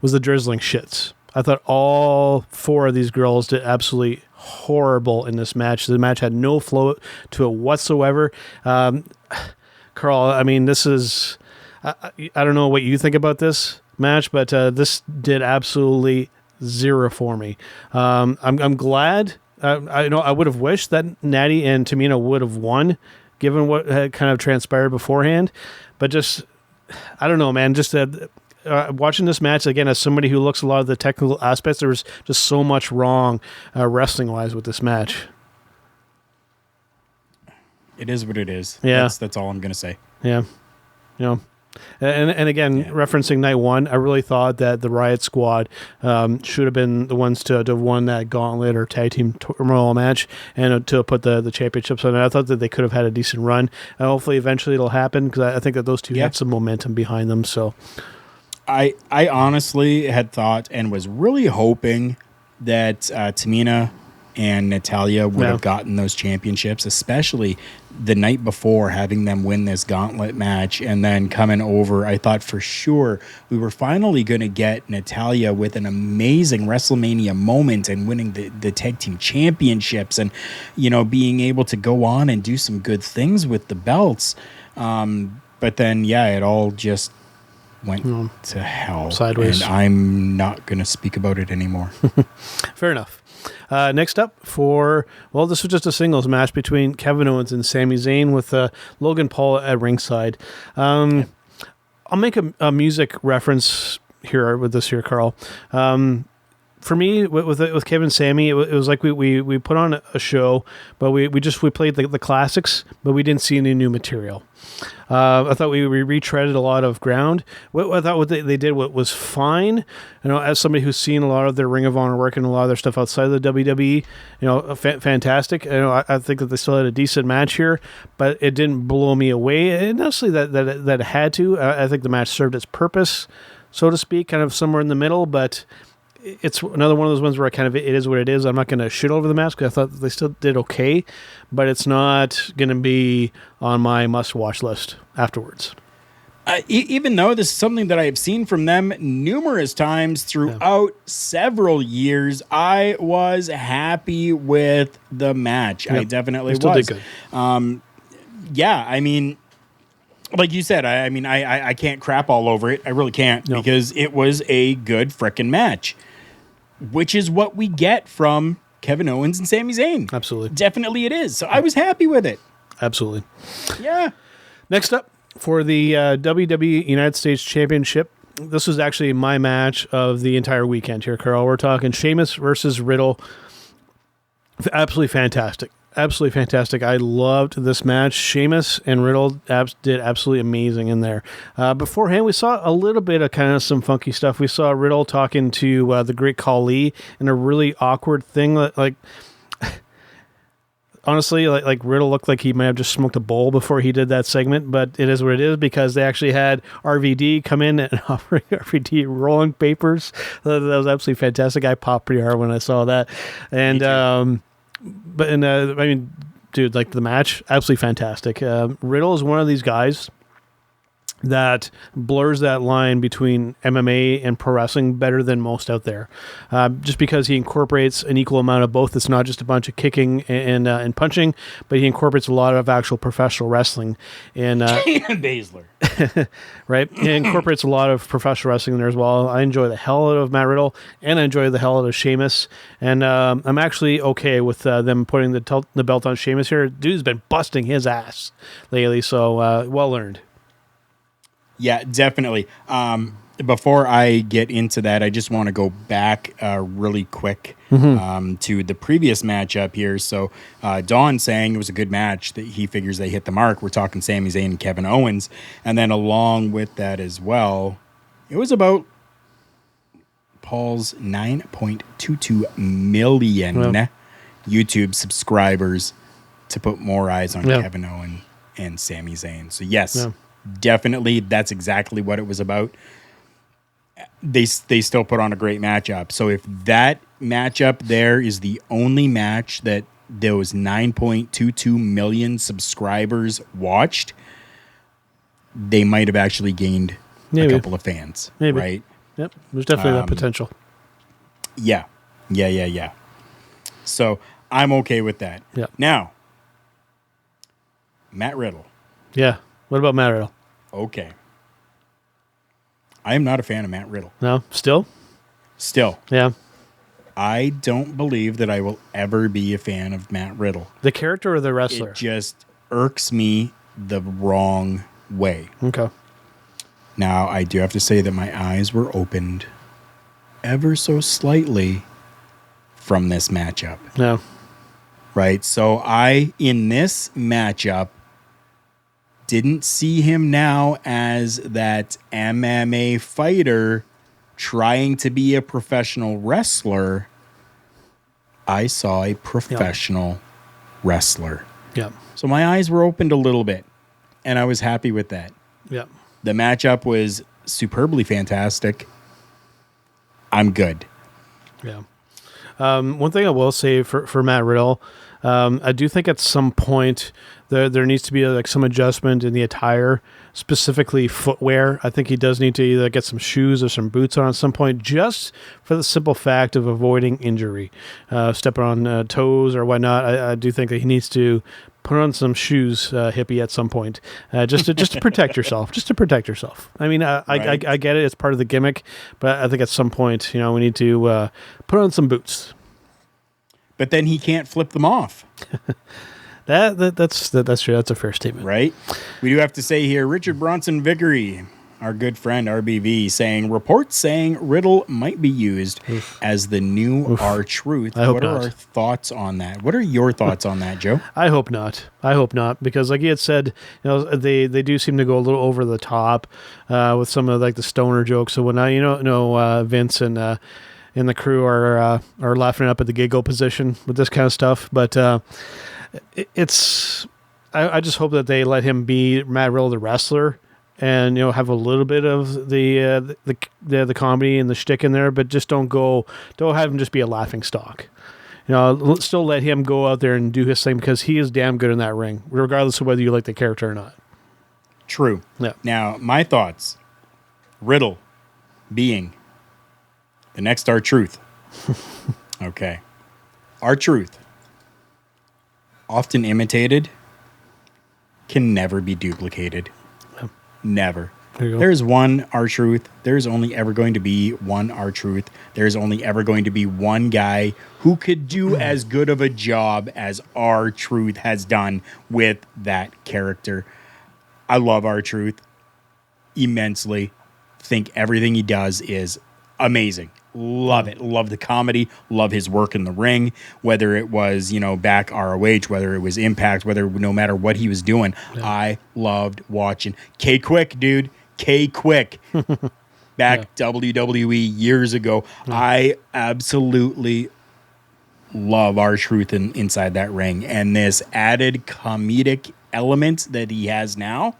was the drizzling shits. I thought all 4 of these girls did absolutely horrible in this match. The match had no flow to it whatsoever. Karl, I mean, this is... I don't know what you think about this match, but this did absolutely zero for me. I'm glad. I know I would have wished that Natty and Tamina would have won, given what had kind of transpired beforehand. But just, I don't know, man. Just watching this match again, as somebody who looks at a lot of the technical aspects, there was just so much wrong wrestling wise with this match. It is what it is. Yeah, that's all I'm gonna say. Yeah, you know. And again, referencing night one, I really thought that the Riot Squad should have been the ones to have won that gauntlet or tag team turmoil match and to put the championships on it. I thought that they could have had a decent run. And hopefully, eventually, it'll happen because I think that those two have some momentum behind them. So, I honestly had thought and was really hoping that Tamina and Natalya would have gotten those championships, especially the night before, having them win this gauntlet match and then coming over. I thought for sure we were finally going to get Natalya with an amazing Wrestlemania moment and winning the tag team championships and, you know, being able to go on and do some good things with the belts. But then, it all just went to hell. Sideways. And I'm not going to speak about it anymore. Fair enough. Next up this was just a singles match between Kevin Owens and Sami Zayn with Logan Paul at ringside. I'll make a music reference here with this here, Karl. For me, with Kevin and Sami, it was like we put on a show, but we played the classics, but we didn't see any new material. I thought we retreaded a lot of ground. I thought what they did was fine. You know, as somebody who's seen a lot of their Ring of Honor work and a lot of their stuff outside of the WWE, you know, fantastic. You know, I think that they still had a decent match here, but it didn't blow me away. And not necessarily that it had to. I think the match served its purpose, so to speak, kind of somewhere in the middle, but it's another one of those ones where it is what it is. I'm not going to shit over the match because I thought they still did okay, but it's not going to be on my must-watch list afterwards. Even though this is something that I have seen from them numerous times throughout several years, I was happy with the match. I definitely still was. Did good. I mean, like you said, I can't crap all over it. I really can't because it was a good frickin' match, which is what we get from Kevin Owens and Sami Zayn. Absolutely. Definitely it is. So I was happy with it. Absolutely. Yeah. Next up, for the WWE United States Championship, this was actually my match of the entire weekend here, Karl. We're talking Sheamus versus Riddle. Absolutely fantastic. Absolutely fantastic. I loved this match. Sheamus and Riddle did absolutely amazing in there. Beforehand, we saw a little bit of kind of some funky stuff. We saw Riddle talking to the great Khali in a really awkward thing. Like honestly, like Riddle looked like he might have just smoked a bowl before he did that segment, but it is what it is because they actually had RVD come in and offer RVD rolling papers. That was absolutely fantastic. I popped pretty hard when I saw that. And dude, like the match, absolutely fantastic. Riddle is one of these guys that blurs that line between MMA and pro wrestling better than most out there. Just because he incorporates an equal amount of both. It's not just a bunch of kicking and punching, but he incorporates a lot of actual professional wrestling. And Baszler. Right? He incorporates a lot of professional wrestling there as well. I enjoy the hell out of Matt Riddle, and I enjoy the hell out of Sheamus. And I'm actually okay with them putting the belt on Sheamus here. Dude's been busting his ass lately, so well earned. Yeah, definitely. Before I get into that, I just want to go back really quick to the previous matchup here. So Don saying it was a good match, that he figures they hit the mark. We're talking Sami Zayn and Kevin Owens. And then along with that as well, it was about Paul's 9.22 million YouTube subscribers to put more eyes on Kevin Owens and Sami Zayn. So yes, definitely that's exactly what it was about. They still put on a great matchup. So if that matchup there is the only match that those 9.22 million subscribers watched, they might have actually gained a couple of fans. Maybe. Right? Yep. There's definitely that potential. Yeah. So I'm okay with that. Yeah. Now, Matt Riddle. Yeah. What about Matt Riddle? Okay. I am not a fan of Matt Riddle. No? Still? Yeah. I don't believe that I will ever be a fan of Matt Riddle. The character or the wrestler? It just irks me the wrong way. Okay. Now, I do have to say that my eyes were opened ever so slightly from this matchup. No. Right? So in this matchup, didn't see him now as that MMA fighter trying to be a professional wrestler. I saw a professional wrestler. Yeah. So my eyes were opened a little bit, and I was happy with that. Yeah. The matchup was superbly fantastic. I'm good. Yeah. One thing I will say for Matt Riddle, I do think at some point there needs to be like some adjustment in the attire, specifically footwear. I think he does need to either get some shoes or some boots on at some point, just for the simple fact of avoiding injury. Stepping on toes or whatnot, I do think that he needs to put on some shoes, hippie, at some point, just to protect yourself. Just to protect yourself. I mean, I get it; it's part of the gimmick, but I think at some point, we need to put on some boots. But then he can't flip them off. That's true. That's a fair statement, right? We do have to say here, Richard Bronson Vickery, our good friend RBV, saying reports saying Riddle might be used as the new R-Truth. What are our thoughts on that? What are your thoughts on that, Joe? I hope not. Because like he had said, they do seem to go a little over the top with some of like the stoner jokes. So when Vince and the crew are laughing up at the giggle position with this kind of stuff, but I just hope that they let him be Matt Riddle the wrestler, and have a little bit of the comedy and the shtick in there, but just don't have him just be a laughing stock. Still let him go out there and do his thing, because he is damn good in that ring, regardless of whether you like the character or not. True. Yeah. Now, my thoughts: Riddle being the next R-Truth. Okay. R-Truth, often imitated, can never be duplicated. Yeah. Never. There There's one R-Truth. There's only ever going to be one R-Truth. There's only ever going to be one guy who could do as good of a job as R-Truth has done with that character. I love R-Truth immensely. Think everything he does is amazing. Love it. Love the comedy. Love his work in the ring, whether it was, back ROH, whether it was Impact, no matter what he was doing. Yeah. I loved watching K-Quick, dude. K-Quick. Back WWE years ago. Yeah. I absolutely love R-Truth inside that ring. And this added comedic element that he has now,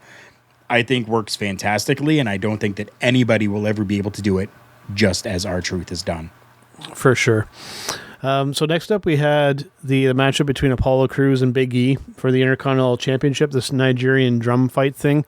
I think works fantastically. And I don't think that anybody will ever be able to do it just as R-Truth has done. For sure. So next up, we had the matchup between Apollo Crews and Big E for the Intercontinental Championship, this Nigerian drum fight thing.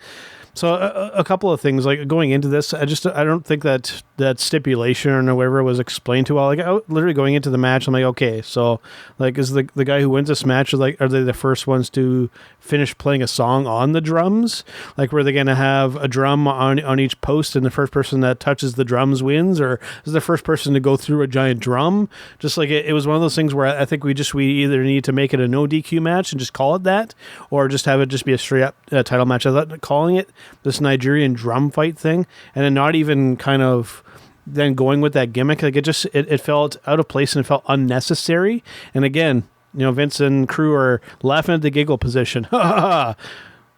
So a couple of things, like going into this, I don't think that stipulation or whatever was explained too well. Like, literally going into the match, I'm like, okay, so like, is the guy who wins this match, are they the first ones to finish playing a song on the drums? Like, were they going to have a drum on each post, and the first person that touches the drums wins, or is the first person to go through a giant drum? Just like it was one of those things where I think we either need to make it a no DQ match and just call it that, or just have it just be a straight up title match. I thought calling it this Nigerian drum fight thing, and then not even kind of then going with that gimmick. Like it felt out of place and it felt unnecessary. And again, Vince and crew are laughing at the giggle position.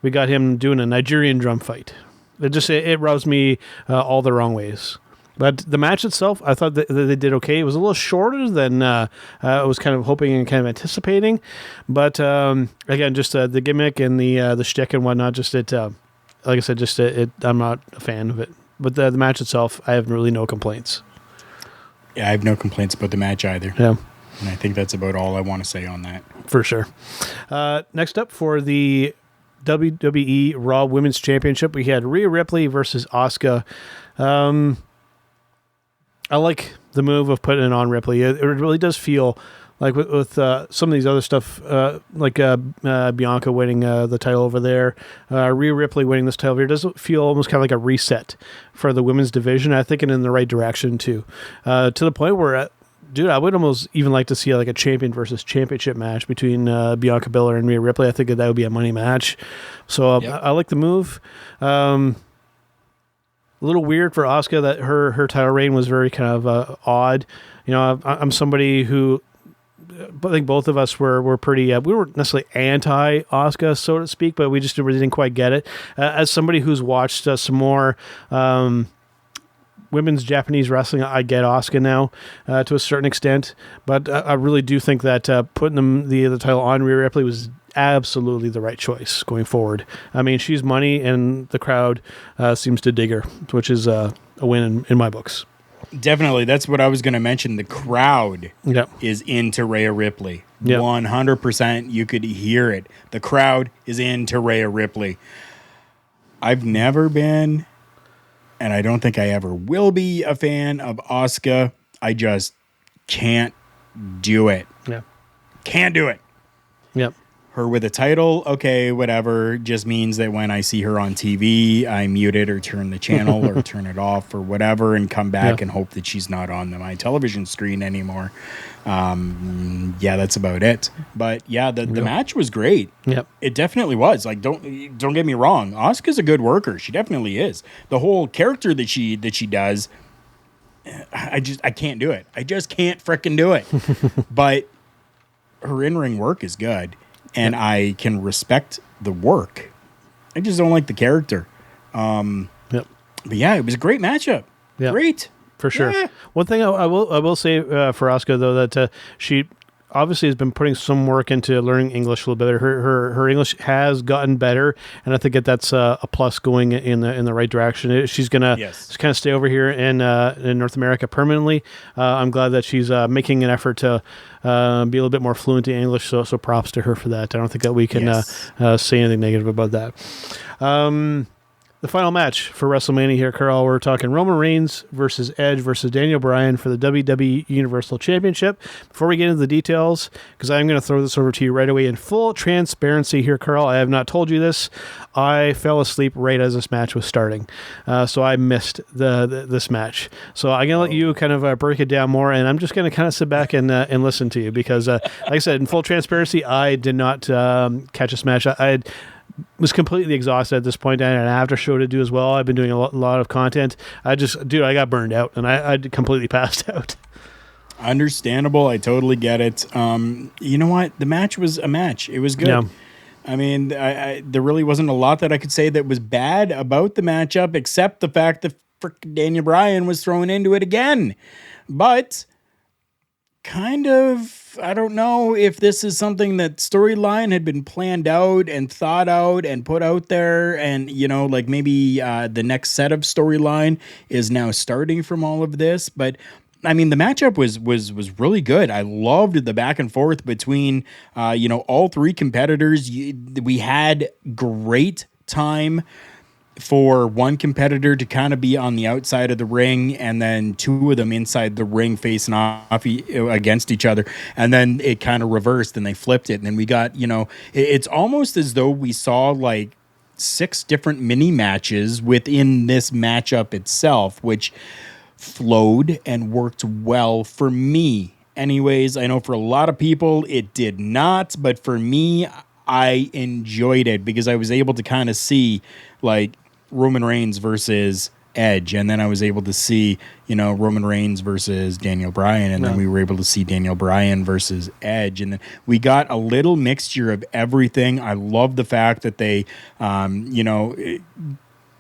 We got him doing a Nigerian drum fight. It rubs me all the wrong ways. But the match itself, I thought that they did okay. It was a little shorter than I was kind of hoping and kind of anticipating. But again, just the gimmick and the shtick and whatnot, like I said, I'm not a fan of it. But the match itself, I have really no complaints. Yeah, I have no complaints about the match either. Yeah. And I think that's about all I want to say on that. For sure. Next up for the WWE Raw Women's Championship, we had Rhea Ripley versus Asuka. I like the move of putting it on Ripley. It really does feel like with some of these other stuff, like Bianca winning the title over there, Rhea Ripley winning this title here, does feel almost kind of like a reset for the women's division. I think in the right direction too, to the point where, dude, I would almost even like to see like a champion versus championship match between Bianca Belair and Rhea Ripley. I think that would be a money match. So yep. I like the move. A little weird for Asuka that her title reign was very kind of odd. I'm somebody who, I think both of us were pretty, we weren't necessarily anti-Asuka, so to speak, but we just really didn't quite get it. As somebody who's watched some more women's Japanese wrestling, I get Asuka now to a certain extent, but I really do think that putting the title on Rhea Ripley was absolutely the right choice going forward. I mean, she's money, and the crowd seems to dig her, which is a win in my books. Definitely. That's what I was going to mention. The crowd is into Rhea Ripley. 100%. You could hear it. The crowd is into Rhea Ripley. I've never been, and I don't think I ever will be, a fan of Asuka. I just can't do it. Yeah. Can't do it. Yep. Her with a title, okay, whatever, just means that when I see her on TV, I mute it or turn the channel or turn it off or whatever and come back and hope that she's not on my television screen anymore. That's about it. But yeah, the match was great. Yep. It definitely was. Like, don't get me wrong. Asuka's a good worker. She definitely is. The whole character that she does, I can't do it. I just can't frickin' do it. But her in-ring work is good. And I can respect the work. I just don't like the character. But yeah, it was a great matchup. Yep. Great. For sure. Yeah. One thing I will say for Asuka, though, that she obviously has been putting some work into learning English a little bit. Her English has gotten better, and I think that's a plus going in the right direction. She's gonna kind of stay over here in North America permanently. I'm glad that she's making an effort to be a little bit more fluent in English. So props to her for that. I don't think that we can say anything negative about that. The final match for WrestleMania here, Karl, we're talking Roman Reigns versus Edge versus Daniel Bryan for the WWE Universal Championship. Before we get into the details, because I'm going to throw this over to you right away in full transparency here, Karl, I have not told you this. I fell asleep right as this match was starting. So I missed this match. So I'm going to let you kind of break it down more, and I'm just going to kind of sit back and listen to you because, like I said, in full transparency, I did not catch this match. I was completely exhausted at this point. I had an after show to do as well. I've been doing a lot of content. I got burned out, and I completely passed out. Understandable. I totally get it. You know what? The match was a match. It was good. Yeah. I mean, there really wasn't a lot that I could say that was bad about the matchup, except the fact that frickin' Daniel Bryan was thrown into it again. But kind of, I don't know if this is something that storyline had been planned out and thought out and put out there, and like maybe the next set of storyline is now starting from all of this. But I mean, the matchup was really good. I loved the back and forth between all three competitors. We had great time for one competitor to kind of be on the outside of the ring, and then two of them inside the ring facing off against each other. And then it kind of reversed and they flipped it. And then we got, it's almost as though we saw like 6 different mini matches within this matchup itself, which flowed and worked well for me. Anyways, I know for a lot of people it did not, but for me, I enjoyed it because I was able to kind of see like Roman Reigns versus Edge, and then I was able to see, Roman Reigns versus Daniel Bryan, and then we were able to see Daniel Bryan versus Edge, and then we got a little mixture of everything. I love the fact that they,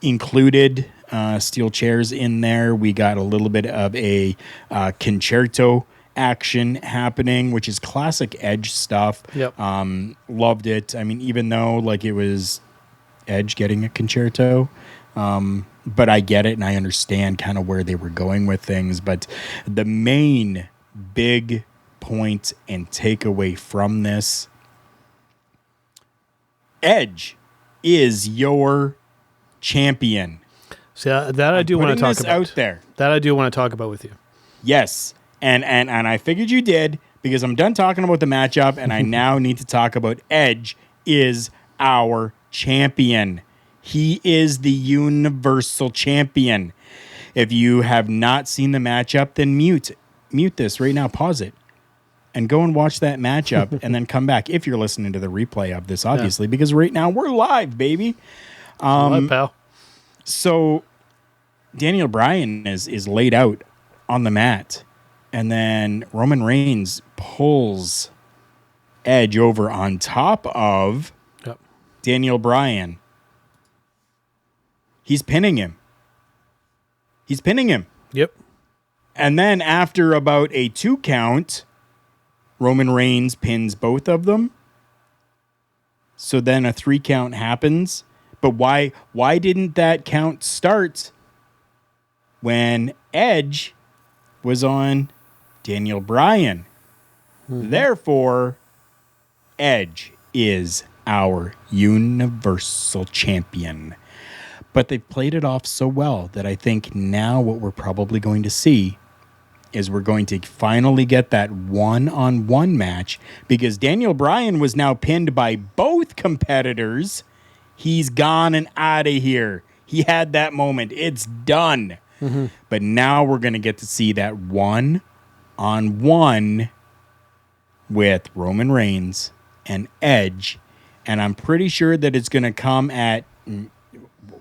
included steel chairs in there. We got a little bit of a concerto action happening, which is classic Edge stuff. Yep. Loved it. I mean, even though it was Edge getting a concerto, but I get it and I understand kind of where they were going with things. But the main big point and takeaway from this, Edge is your champion. See, that I do want to talk about. Out there. That I do want to talk about with you. Yes. And I figured you did, because I'm done talking about the matchup and I now need to talk about Edge is our champion. He is the Universal Champion. If you have not seen the matchup, then mute this right now, pause it, and go and watch that matchup and then come back if you're listening to the replay of this, obviously, because right now we're live, baby. Live, pal. So Daniel Bryan is laid out on the mat, and then Roman Reigns pulls Edge over on top of Daniel Bryan. He's pinning him. Yep. And then after about a 2 count, Roman Reigns pins both of them. So then a 3 count happens. But why didn't that count start when Edge was on Daniel Bryan? Mm-hmm. Therefore, Edge is our Universal Champion. But they've played it off so well that I think now what we're probably going to see is we're going to finally get that one-on-one match, because Daniel Bryan was now pinned by both competitors. He's gone and out of here. He had that moment. It's done. Mm-hmm. But now we're going to get to see that one-on-one with Roman Reigns and Edge. And I'm pretty sure that it's going to come at,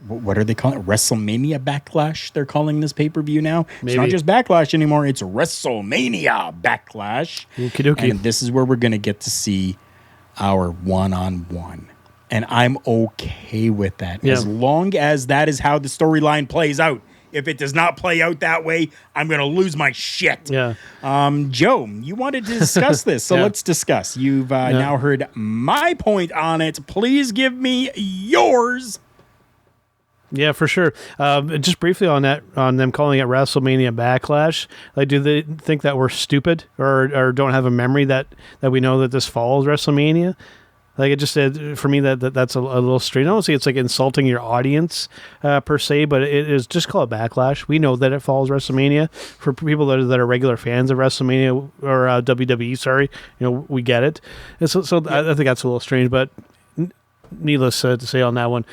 what are they calling it? WrestleMania Backlash, they're calling this pay-per-view now. Maybe. It's not just Backlash anymore. It's WrestleMania Backlash. Okey-dokey. And this is where we're going to get to see our one-on-one. And I'm okay with that. Yeah. As long as that is how the storyline plays out. If it does not play out that way, I'm going to lose my shit. Yeah. Joe, you wanted to discuss this, so let's discuss. You've now heard my point on it. Please give me yours. Yeah, for sure. Just briefly on that, on them calling it WrestleMania Backlash, do they think that we're stupid or don't have a memory that we know that this follows WrestleMania? It just said, for me, that's a little strange. I don't see it's insulting your audience per se, but it is just call it Backlash. We know that it follows WrestleMania. For people that are regular fans of WrestleMania or WWE, sorry, we get it. And so I think that's a little strange, but needless to say on that one.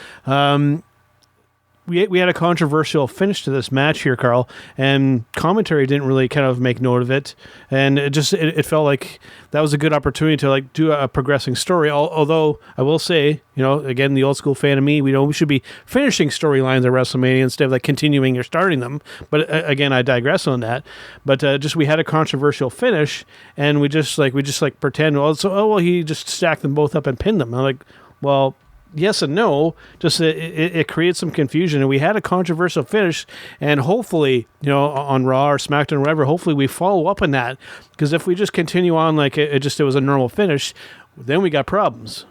We had a controversial finish to this match here, Karl, and commentary didn't really kind of make note of it, and it felt like that was a good opportunity to do a progressing story. Although I will say, again, the old school fan of me, we should be finishing storylines at WrestleMania instead of continuing or starting them. But again, I digress on that. But we had a controversial finish, and we just pretend he just stacked them both up and pinned them. I'm like, well, yes and no. Just it creates some confusion, and we had a controversial finish, and hopefully, on Raw or SmackDown or whatever, hopefully we follow up on that, because if we just continue on it was a normal finish, then we got problems.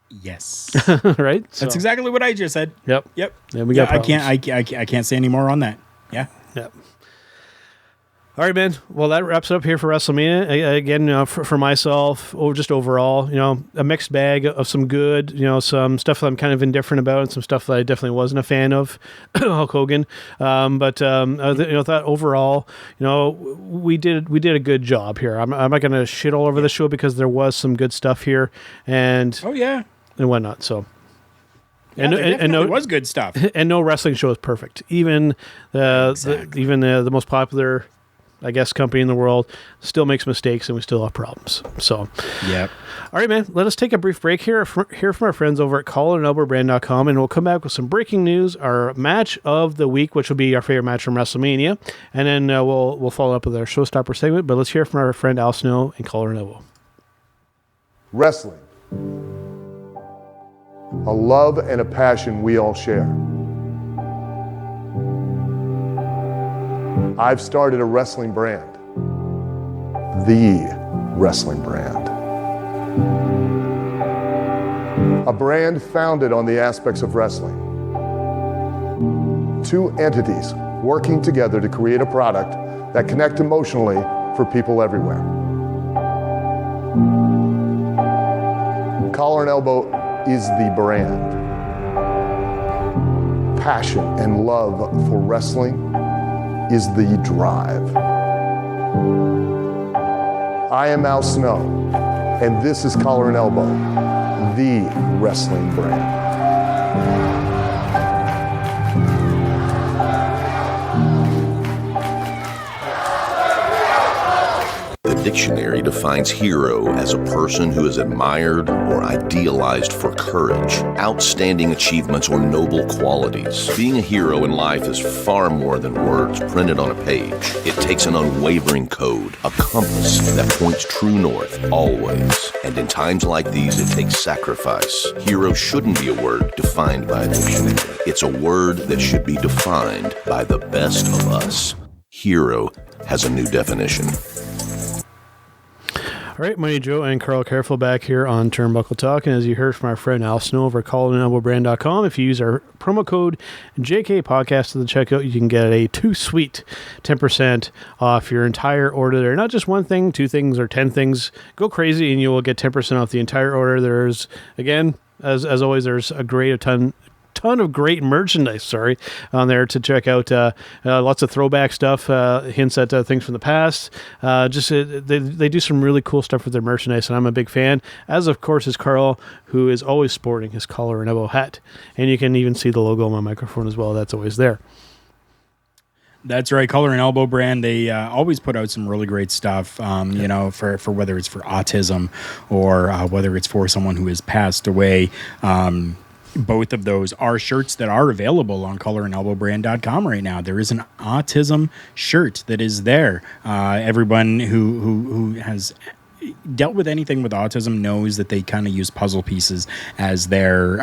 Yes. Right. That's exactly what I just said. Yep. Then we got problems. I can't say any more on that. Yeah. Yep. All right, man. Well, that wraps it up here for WrestleMania. Again, for myself, just overall, a mixed bag of some good, some stuff that I'm kind of indifferent about, and some stuff that I definitely wasn't a fan of, Hulk Hogan. But thought overall, we did a good job here. I'm not going to shit all over the show, because there was some good stuff here, and and whatnot. So. And no, it was good stuff. And no wrestling show is perfect. Even the most popular I guess, company in the world, still makes mistakes and we still have problems. So, Yep. All right, man, let us take a brief break here, hear from our friends over at collarandelbowbrand.com, and we'll come back with some breaking news, our match of the week, which will be our favorite match from Wrestlemania, and then we'll follow up with our Showstopper segment, but let's hear from our friend Al Snow and Collar and Elbow. Wrestling. A love and a passion we all share. I've started a wrestling brand. The wrestling brand. A brand founded on the aspects of wrestling. Two entities working together to create a product that connect emotionally for people everywhere. Collar and Elbow is the brand. Passion and love for wrestling is the drive. I am Al Snow, and this is Collar and Elbow, the wrestling brand. The dictionary defines hero as a person who is admired or idealized for courage, outstanding achievements, or noble qualities. Being a hero in life is far more than words printed on a page. It takes an unwavering code, a compass that points true north always. And in times like these, it takes sacrifice. Hero shouldn't be a word defined by a dictionary. It's a word that should be defined by the best of us. Hero has a new definition. All right, Mighty Joe and Karl Karufel back here on Turnbuckle Talk. And as you heard from our friend Al Snow over at collarandelbowbrand.com, if you use our promo code JKPodcast at the checkout, you can get a too sweet 10% off your entire order there. Not just one thing, 2 things, or 10 things. Go crazy and you will get 10% off the entire order. There's, again, as always, there's a ton of great merchandise, on there to check out. Lots of throwback stuff, hints at things from the past. They do some really cool stuff with their merchandise, and I'm a big fan, as of course is Karl, who is always sporting his Collar and Elbow hat. And you can even see the logo on my microphone as well. That's always there. That's right, Collar and Elbow brand. They always put out some really great stuff, for whether it's for autism or whether it's for someone who has passed away. Both of those are shirts that are available on collarandelbowbrand.com right now. There is an autism shirt that is there. Everyone who has dealt with anything with autism knows that they kind of use puzzle pieces as their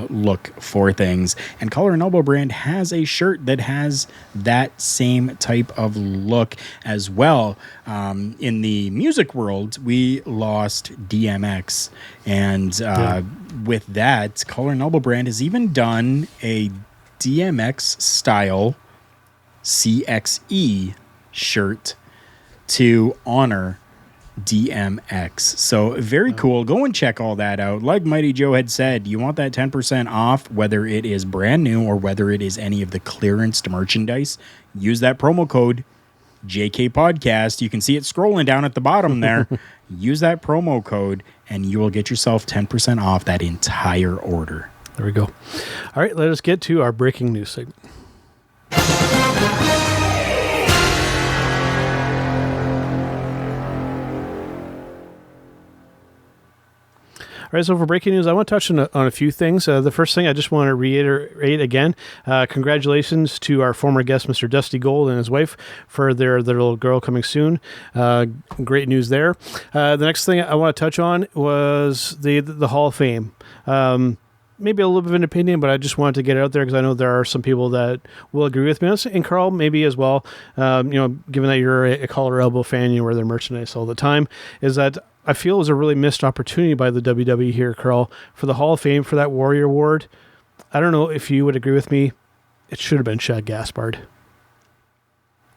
look for things. And Collar and Elbow brand has a shirt that has that same type of look as well. In the music world, we lost DMX. And with that, Collar and Elbow brand has even done a DMX style CXE shirt to honor DMX. So very cool. Go and check all that out. Like Mighty Joe had said, you want that 10% off, whether it is brand new or whether it is any of the clearance merchandise, use that promo code JK Podcast. You can see it scrolling down at the bottom there. Use that promo code and you will get yourself 10% off that entire order. There we go. All right, let us get to our breaking news segment. All right, so for breaking news, I want to touch on a few things. The first thing I just want to reiterate again, congratulations to our former guest, Mr. Dusty Gold, and his wife for their little girl coming soon. Great news there. The next thing I want to touch on was the Hall of Fame. Maybe a little bit of an opinion, but I just wanted to get it out there because I know there are some people that will agree with me. And Karl, maybe as well, given that you're a Collar Elbow fan, you wear their merchandise all the time, is that I feel it was a really missed opportunity by the WWE here, Karl, for the Hall of Fame, for that Warrior Award. I don't know if you would agree with me. It should have been Shad Gaspard.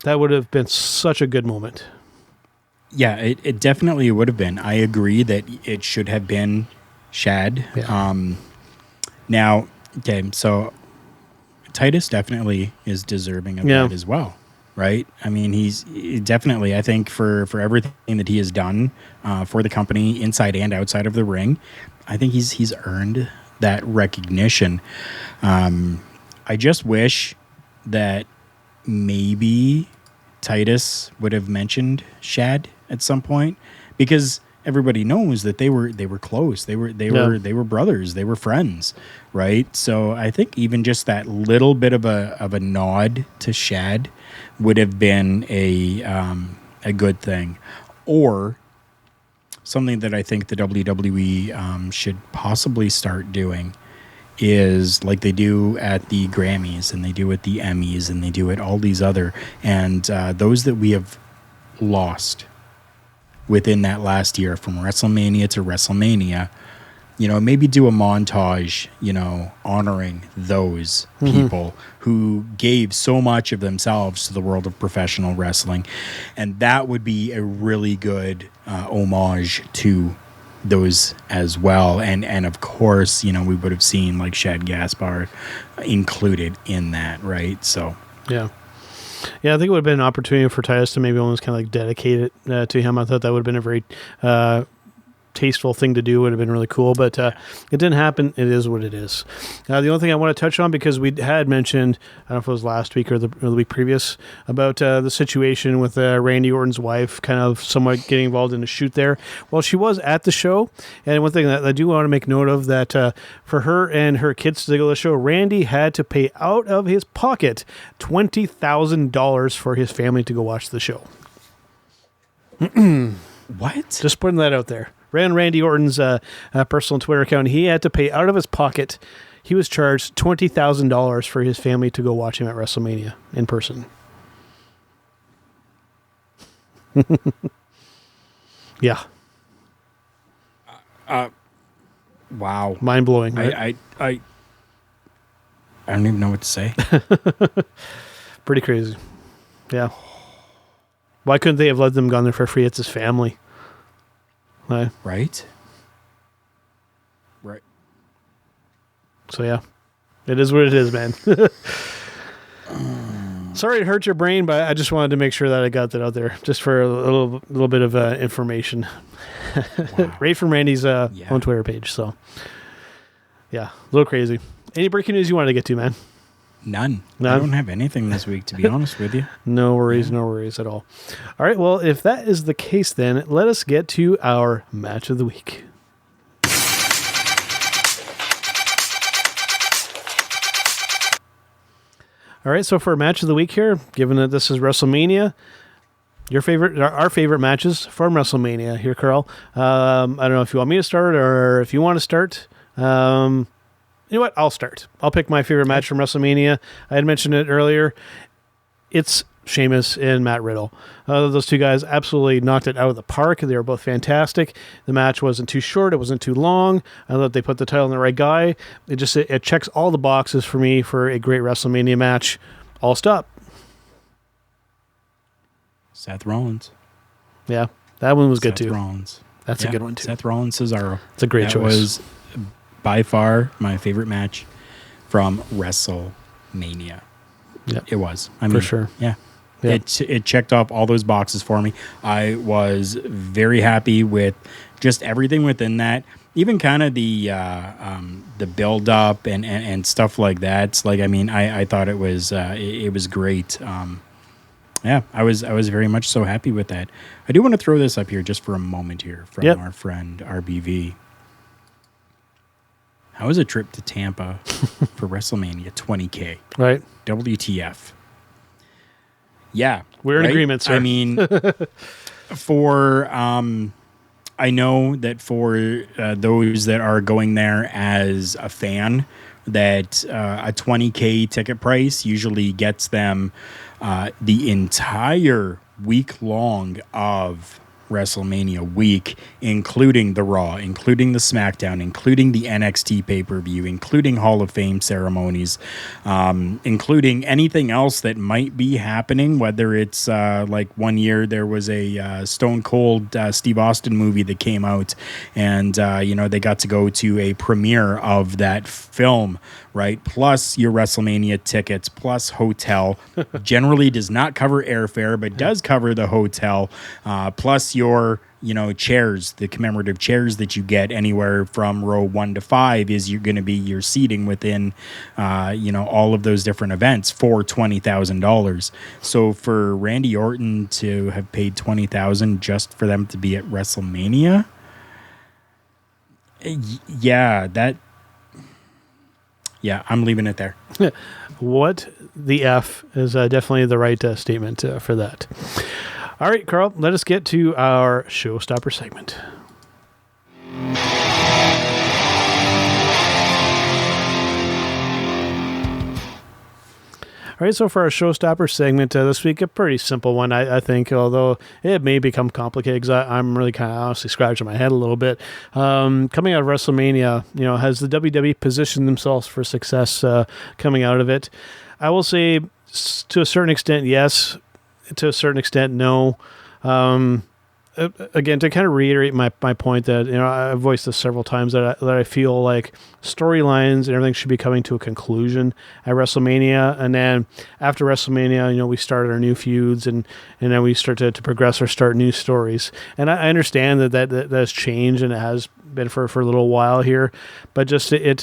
That would have been such a good moment. Yeah, it definitely would have been. I agree that it should have been Shad. Yeah. Now, okay, so Titus definitely is deserving of that as well, right? I mean, he's definitely, I think, for everything that he has done for the company inside and outside of the ring, I think he's earned that recognition. I just wish that maybe Titus would have mentioned Shad at some point, because everybody knows that they were close. They were brothers. They were friends, right? So I think even just that little bit of a nod to Shad would have been a good thing, or something that I think the WWE should possibly start doing is like they do at the Grammys and they do at the Emmys and they do at all these other, and those that we have lost within that last year from WrestleMania to WrestleMania, maybe do a montage, honoring those people who gave so much of themselves to the world of professional wrestling. And that would be a really good homage to those as well. And of course, we would have seen like Shad Gaspard included in that, right? So, yeah. Yeah, I think it would have been an opportunity for Titus to maybe almost kind of like dedicate it to him. I thought that would have been a very tasteful thing to do. Would have been really cool, but it didn't happen. It is what it is. The only thing I want to touch on, because we had mentioned, I don't know if it was last week or the week previous, about the situation with Randy Orton's wife kind of somewhat getting involved in a shoot there. Well, she was at the show, and one thing that I do want to make note of, that for her and her kids to go to the show, Randy had to pay out of his pocket $20,000 for his family to go watch the show. What? Just putting that out there. Ran Randy Orton's personal Twitter account. He had to pay out of his pocket. He was charged $20,000 for his family to go watch him at WrestleMania in person. Yeah. Wow. Mind blowing. Right? I don't even know what to say. Pretty crazy. Yeah. Why couldn't they have let them gone there for free? It's his family. Right. So yeah, it is what it is, man. Sorry to hurt your brain, but I just wanted to make sure that I got that out there, just for a little bit of information. Wow. Right from Randy's on Twitter page. So yeah, a little crazy. Any breaking news you wanted to get to, man? None. I don't have anything this week, to be honest with you. No worries at all. All right, well, if that is the case, then let us get to our match of the week. All right, so for our match of the week here, given that this is WrestleMania, our favorite matches from WrestleMania here, Karl. I don't know if you want me to start or if you want to start. You know what? I'll start. I'll pick my favorite match from WrestleMania. I had mentioned it earlier. It's Sheamus and Matt Riddle. Those two guys absolutely knocked it out of the park. They were both fantastic. The match wasn't too short. It wasn't too long. I thought they put the title on the right guy. It checks all the boxes for me for a great WrestleMania match. I'll stop. Seth Rollins. Yeah, that one was good too. Seth Rollins. That's a good one too. Seth Rollins, Cesaro. It's a great choice. That was by far my favorite match from WrestleMania. Yeah, it was. For sure. Yeah. It checked off all those boxes for me. I was very happy with just everything within that. Even kind of the build up and stuff like that. Like, I mean, I thought it was great. Yeah, I was very much so happy with that. I do want to throw this up here just for a moment here from our friend RBV. How was a trip to Tampa for WrestleMania 20K? Right. WTF. Yeah. We're in agreement, sir. I mean, I know that for those that are going there as a fan, that a 20K ticket price usually gets them the entire week long of WrestleMania week, including the Raw, including the SmackDown, including the NXT pay-per-view, including Hall of Fame ceremonies, including anything else that might be happening, whether it's like one year there was a Stone Cold Steve Austin movie that came out, and they got to go to a premiere of that film, right? Plus your WrestleMania tickets, plus hotel. Generally does not cover airfare, but does cover the hotel, plus your chairs, the commemorative chairs that you get anywhere from row 1 to 5 is you're going to be your seating within, all of those different events for $20,000. So for Randy Orton to have paid $20,000 just for them to be at WrestleMania, I'm leaving it there. What the F is definitely the right statement for that. All right, Karl, let us get to our Showstopper segment. All right, so for our Showstopper segment this week, a pretty simple one, I think, although it may become complicated because I'm really kind of honestly scratching my head a little bit. Coming out of WrestleMania, has the WWE positioned themselves for success coming out of it? I will say to a certain extent, yes. To a certain extent, no. Again, to kind of reiterate my point that, I've voiced this several times that I feel like storylines and everything should be coming to a conclusion at WrestleMania. And then after WrestleMania, we start our new feuds and then we start to progress or start new stories. And I understand that has changed and it has been for a little while here, but just it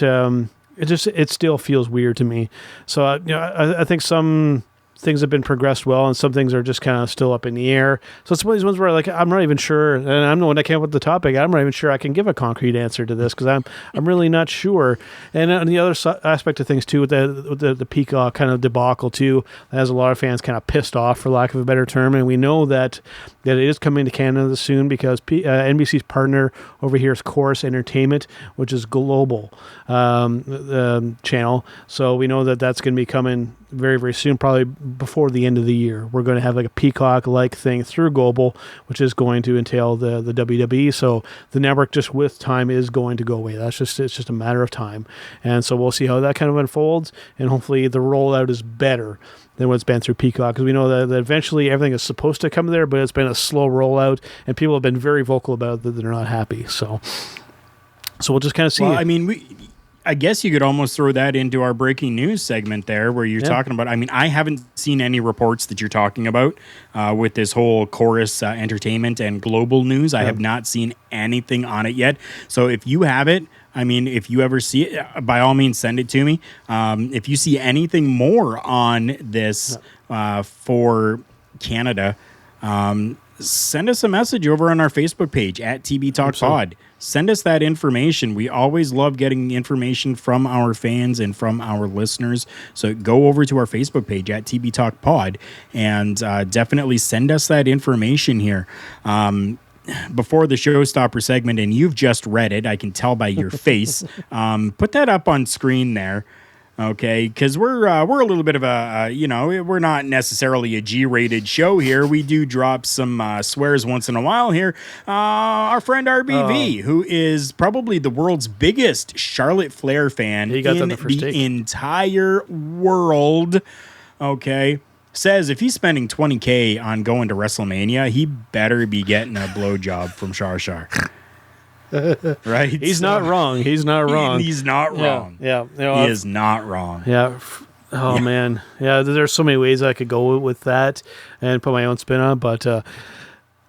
still feels weird to me. So, I think some things have been progressed well, and some things are just kind of still up in the air. So it's one of these ones where I'm not even sure, and I'm the one that came up with the topic. I'm not even sure I can give a concrete answer to this because I'm really not sure. And on the other aspect of things too, with the Peacock kind of debacle too, that has a lot of fans kind of pissed off, for lack of a better term. And we know that it is coming to Canada soon because NBC's partner over here is Chorus Entertainment, which is global channel. So we know that that's going to be coming very, very soon, probably before the end of the year. We're going to have like a Peacock-like thing through Global, which is going to entail the WWE. So the network, just with time, is going to go away. It's just a matter of time. And so we'll see how that kind of unfolds, and hopefully the rollout is better than what's been through Peacock, because we know that eventually everything is supposed to come there, but it's been a slow rollout, and people have been very vocal about it that they're not happy. So we'll just kind of see. Well, I guess you could almost throw that into our breaking news segment there, where you're talking about, I haven't seen any reports that you're talking about with this whole Chorus Entertainment and Global News. I have not seen anything on it yet. So if you have it, if you ever see it, by all means, send it to me. If you see anything more on this for Canada, send us a message over on our Facebook page at TB Talk Pod. Send us that information. We always love getting information from our fans and from our listeners. So go over to our Facebook page at TB Talk Pod and definitely send us that information here. Before the Showstopper segment, and you've just read it, I can tell by your face. Put that up on screen there. Okay, because we're a little bit of we're not necessarily a G-rated show here. We do drop some swears once in a while here. Our friend RBV, who is probably the world's biggest Charlotte Flair fan in the entire world, okay, says if he's spending $20K on going to WrestleMania, he better be getting a blowjob from Shar. Right? He's not wrong. He's not wrong. He's not wrong. Yeah. He is not wrong. Yeah. Oh, man. Yeah, there's so many ways I could go with that and put my own spin on, but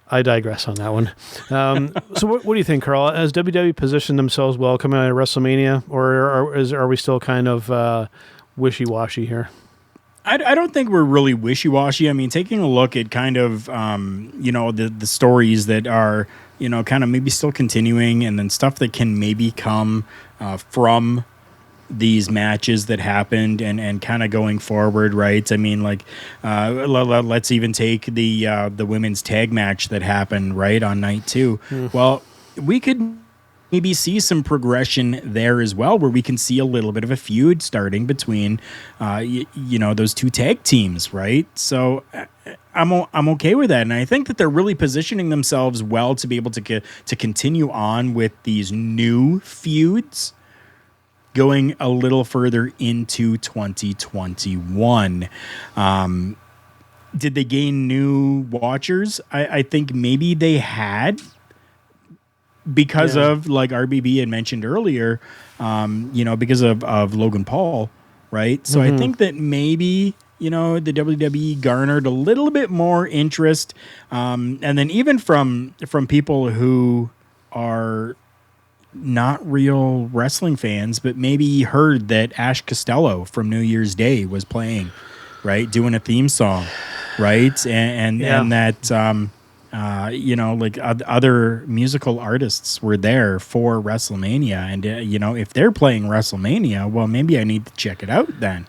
I digress on that one. So what do you think, Karl? Has WWE positioned themselves well coming out of WrestleMania, or are we still kind of wishy-washy here? I don't think we're really wishy-washy. Taking a look at kind of, the stories that are, kind of maybe still continuing, and then stuff that can maybe come from these matches that happened and kind of going forward, right? Let's even take the women's tag match that happened, right, on night 2. Well, we could maybe see some progression there as well, where we can see a little bit of a feud starting between, those two tag teams, right? So I'm okay with that, and I think that they're really positioning themselves well to be able to continue on with these new feuds, going a little further into 2021. Did they gain new watchers? I think maybe they had. Because of, like RBB had mentioned earlier, because of Logan Paul, right? So I think that maybe, the WWE garnered a little bit more interest. And then even from people who are not real wrestling fans, but maybe heard that Ash Costello from New Year's Day was playing, right? Doing a theme song, right? And that, like other musical artists were there for WrestleMania. And, if they're playing WrestleMania, well, maybe I need to check it out then,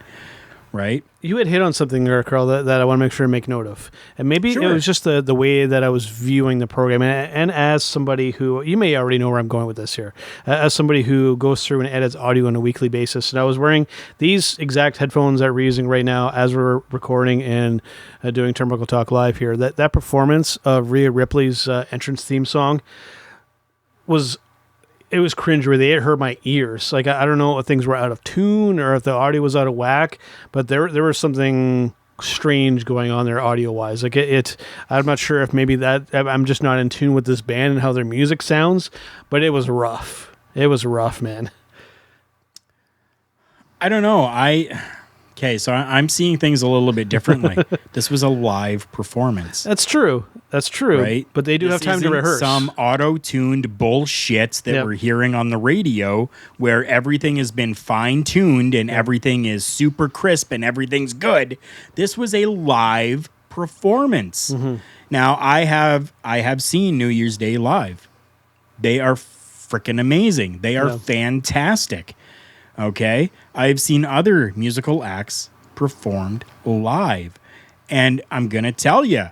right? You had hit on something there, Karl, that I want to make sure to make note of. And maybe it was just the way that I was viewing the program. And as somebody who, you may already know where I'm going with this here, as somebody who goes through and edits audio on a weekly basis. And I was wearing these exact headphones that we're using right now as we're recording and doing Turnbuckle Talk Live here. That performance of Rhea Ripley's entrance theme song was cringeworthy. It hurt my ears. Like, I don't know if things were out of tune or if the audio was out of whack, but there was something strange going on there audio-wise. Like, I'm not sure if maybe that I'm just not in tune with this band and how their music sounds, but it was rough. It was rough, man. I don't know. Okay, so I'm seeing things a little bit differently. This was a live performance. That's true. Right? But they do have time to rehearse. Some auto-tuned bullshit that we're hearing on the radio where everything has been fine-tuned and everything is super crisp and everything's good. This was a live performance. Mm-hmm. Now, I have seen New Year's Day live. They are freaking amazing. They are fantastic. Okay? I've seen other musical acts performed live. And I'm going to tell you,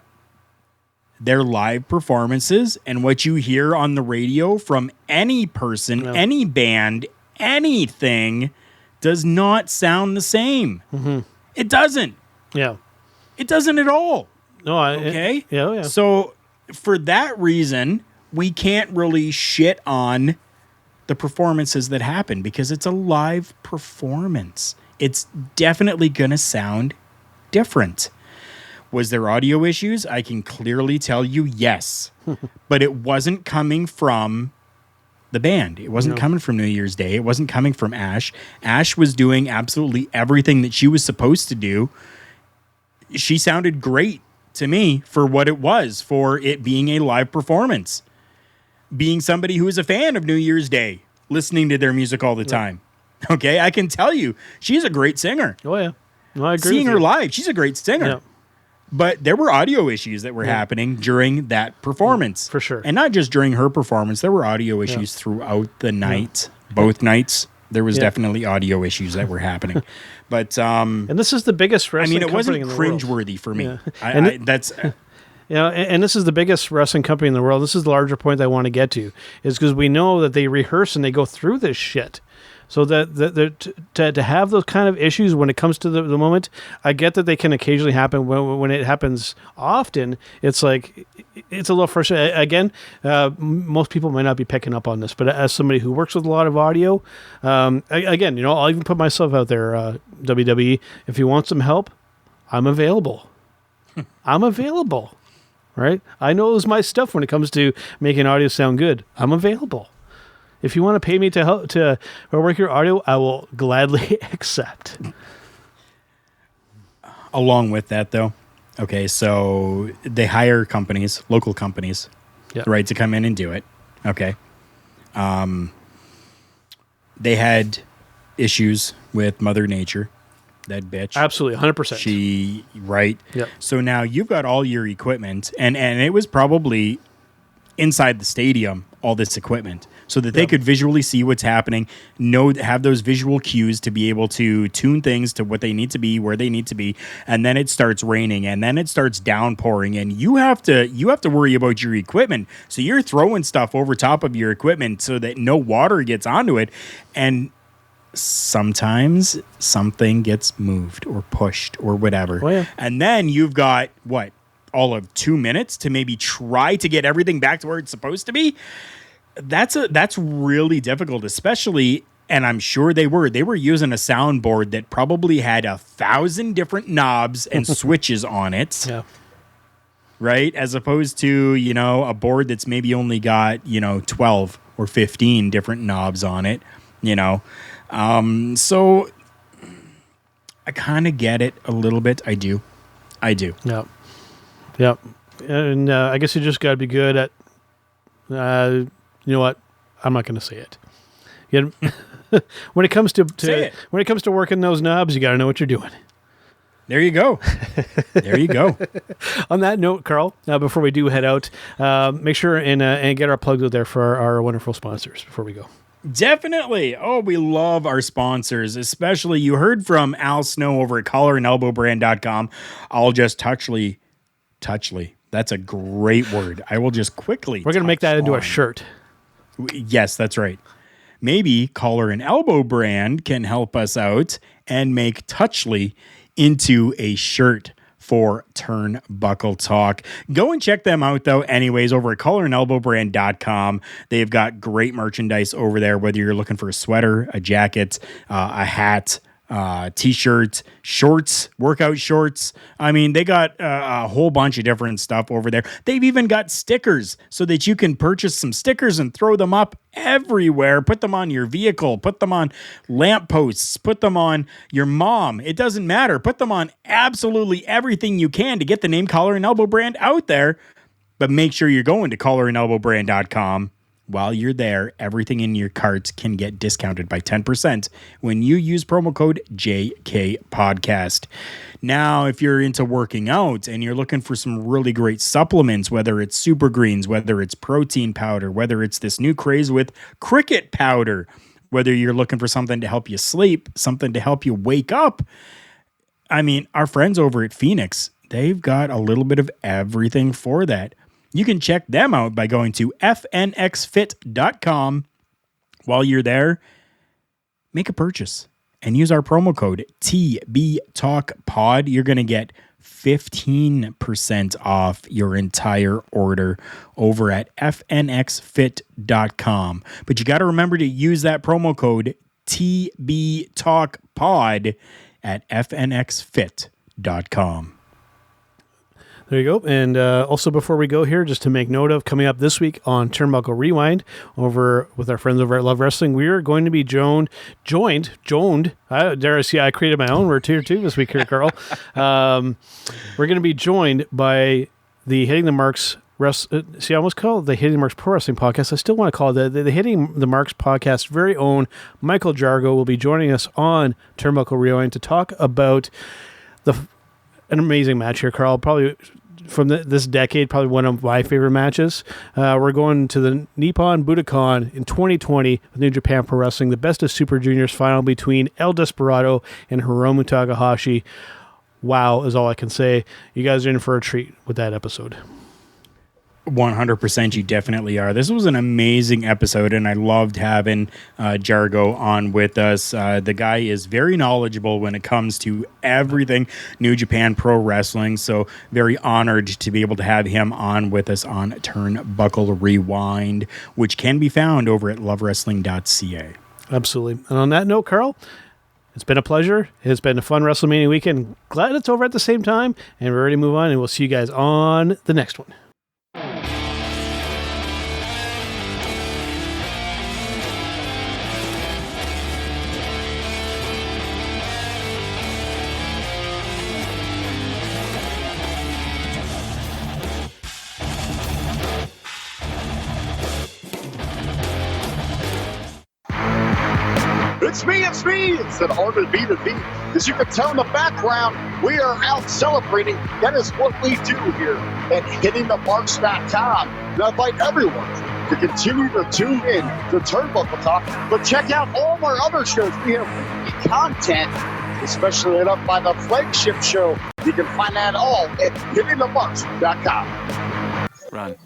their live performances and what you hear on the radio from any person, any band, anything does not sound the same. Mm-hmm. It doesn't. Yeah. It doesn't at all. No, okay? Yeah. So for that reason, we can't really shit on the performances that happen because it's a live performance. It's definitely going to sound different. Was there audio issues? I can clearly tell you yes. But it wasn't coming from the band. It wasn't coming from New Year's Day. It wasn't coming from Ash. Ash was doing absolutely everything that she was supposed to do. She sounded great to me for what it was, for it being a live performance. Being somebody who is a fan of New Year's Day, listening to their music all the time. Okay, I can tell you, she's a great singer. Oh, yeah. No, I agree. Seeing her live, she's a great singer. Yeah. But there were audio issues that were happening during that performance. For sure. And not just during her performance. There were audio issues throughout the night. Both nights, there was definitely audio issues that were happening. But and this is the biggest wrestling company in the world. It wasn't cringeworthy for me. Yeah. That's... and this is the biggest wrestling company in the world. This is the larger point that I want to get to, is because we know that they rehearse and they go through this shit. So to have those kind of issues when it comes to the moment, I get that they can occasionally happen. When it happens often, it's like, it's a little frustrating. Again, most people might not be picking up on this, but as somebody who works with a lot of audio, again, I'll even put myself out there, WWE, if you want some help, I'm available. I'm available, right? I know it's my stuff when it comes to making audio sound good. I'm available. If you want to pay me to help to work your audio, I will gladly accept. Along with that, though, okay, so they hire companies, local companies, right, to come in and do it. Okay. They had issues with Mother Nature, that bitch. Absolutely, 100%. Right? Yep. So now you've got all your equipment, and it was probably inside the stadium, all this equipment, so that they could visually see what's happening, have those visual cues to be able to tune things to what they need to be, where they need to be, and then it starts raining, and then it starts downpouring, and you have to worry about your equipment. So you're throwing stuff over top of your equipment so that no water gets onto it, and sometimes something gets moved or pushed or whatever. Oh, yeah. And then you've got all of 2 minutes to maybe try to get everything back to where it's supposed to be. That's really difficult, especially, and I'm sure they were using a soundboard that probably had 1,000 different knobs and switches on it. Yeah. Right? As opposed to, a board that's maybe only got, 12 or 15 different knobs on it, So I kind of get it a little bit. I do. Yep. And I guess you just got to be good at, you know what? I'm not going to say it. When it comes to when it comes to working those knobs, you got to know what you're doing. There you go. On that note, Karl, before we do head out, make sure and get our plugs out there for our wonderful sponsors before we go. Definitely. Oh, we love our sponsors, especially you heard from Al Snow over at collarandelbowbrand.com. I'll just touchly. That's a great word. I will just quickly. We're going to make that into a shirt. Yes, that's right. Maybe Collar and Elbow Brand can help us out and make Touchly into a shirt for Turnbuckle Talk. Go and check them out, though, anyways, over at collarandelbowbrand.com. They've got great merchandise over there, whether you're looking for a sweater, a jacket, a hat, t-shirts, shorts, workout shorts. I mean, they got a whole bunch of different stuff over there. They've even got stickers so that you can purchase some stickers and throw them up everywhere. Put them on your vehicle, put them on lampposts, put them on your mom. It doesn't matter. Put them on absolutely everything you can to get the name Collar and Elbow Brand out there. But make sure you're going to collarandelbowbrand.com. While you're there, everything in your cart can get discounted by 10% when you use promo code JKPodcast. Now, if you're into working out and you're looking for some really great supplements, whether it's super greens, whether it's protein powder, whether it's this new craze with cricket powder, whether you're looking for something to help you sleep, something to help you wake up. I mean, our friends over at Phoenix, they've got a little bit of everything for that. You can check them out by going to fnxfit.com. While you're there, make a purchase and use our promo code TBTalkPod. You're going to get 15% off your entire order over at fnxfit.com. But you got to remember to use that promo code TBTalkPod at fnxfit.com. There you go. And also before we go here, just to make note of, coming up this week on Turnbuckle Rewind over with our friends over at Love Wrestling, we are going to be joined. Dare I see I created my own word here too this week here, Karl. We're going to be joined by the Hitting the Marks I almost called it the Hitting the Marks Pro Wrestling Podcast. I still want to call it the Hitting the Marks Podcast. Very own Michael Jargo will be joining us on Turnbuckle Rewind to talk about an amazing match here, Karl. Probably from this decade, probably one of my favorite matches. We're going to the Nippon Budokan in 2020 with New Japan Pro Wrestling, the Best of Super Juniors final between El Desperado and Hiromu Takahashi. Wow is all I can say. You guys are in for a treat with that episode. 100%, you definitely are. This was an amazing episode, and I loved having Jargo on with us. The guy is very knowledgeable when it comes to everything New Japan Pro Wrestling, so very honored to be able to have him on with us on Turnbuckle Rewind, which can be found over at lovewrestling.ca. Absolutely. And on that note, Karl, it's been a pleasure. It's been a fun WrestleMania weekend. Glad it's over at the same time, and we're ready to move on, and we'll see you guys on the next one. It's me. It's an R&B to beat. As you can tell in the background, we are out celebrating. That is what we do here at hittingthemarks.com. And I invite everyone to continue to tune in to Turnbuckle Talk, but check out all of our other shows. We have weekly content, especially lit up by the flagship show. You can find that all at hittingthemarks.com. Run.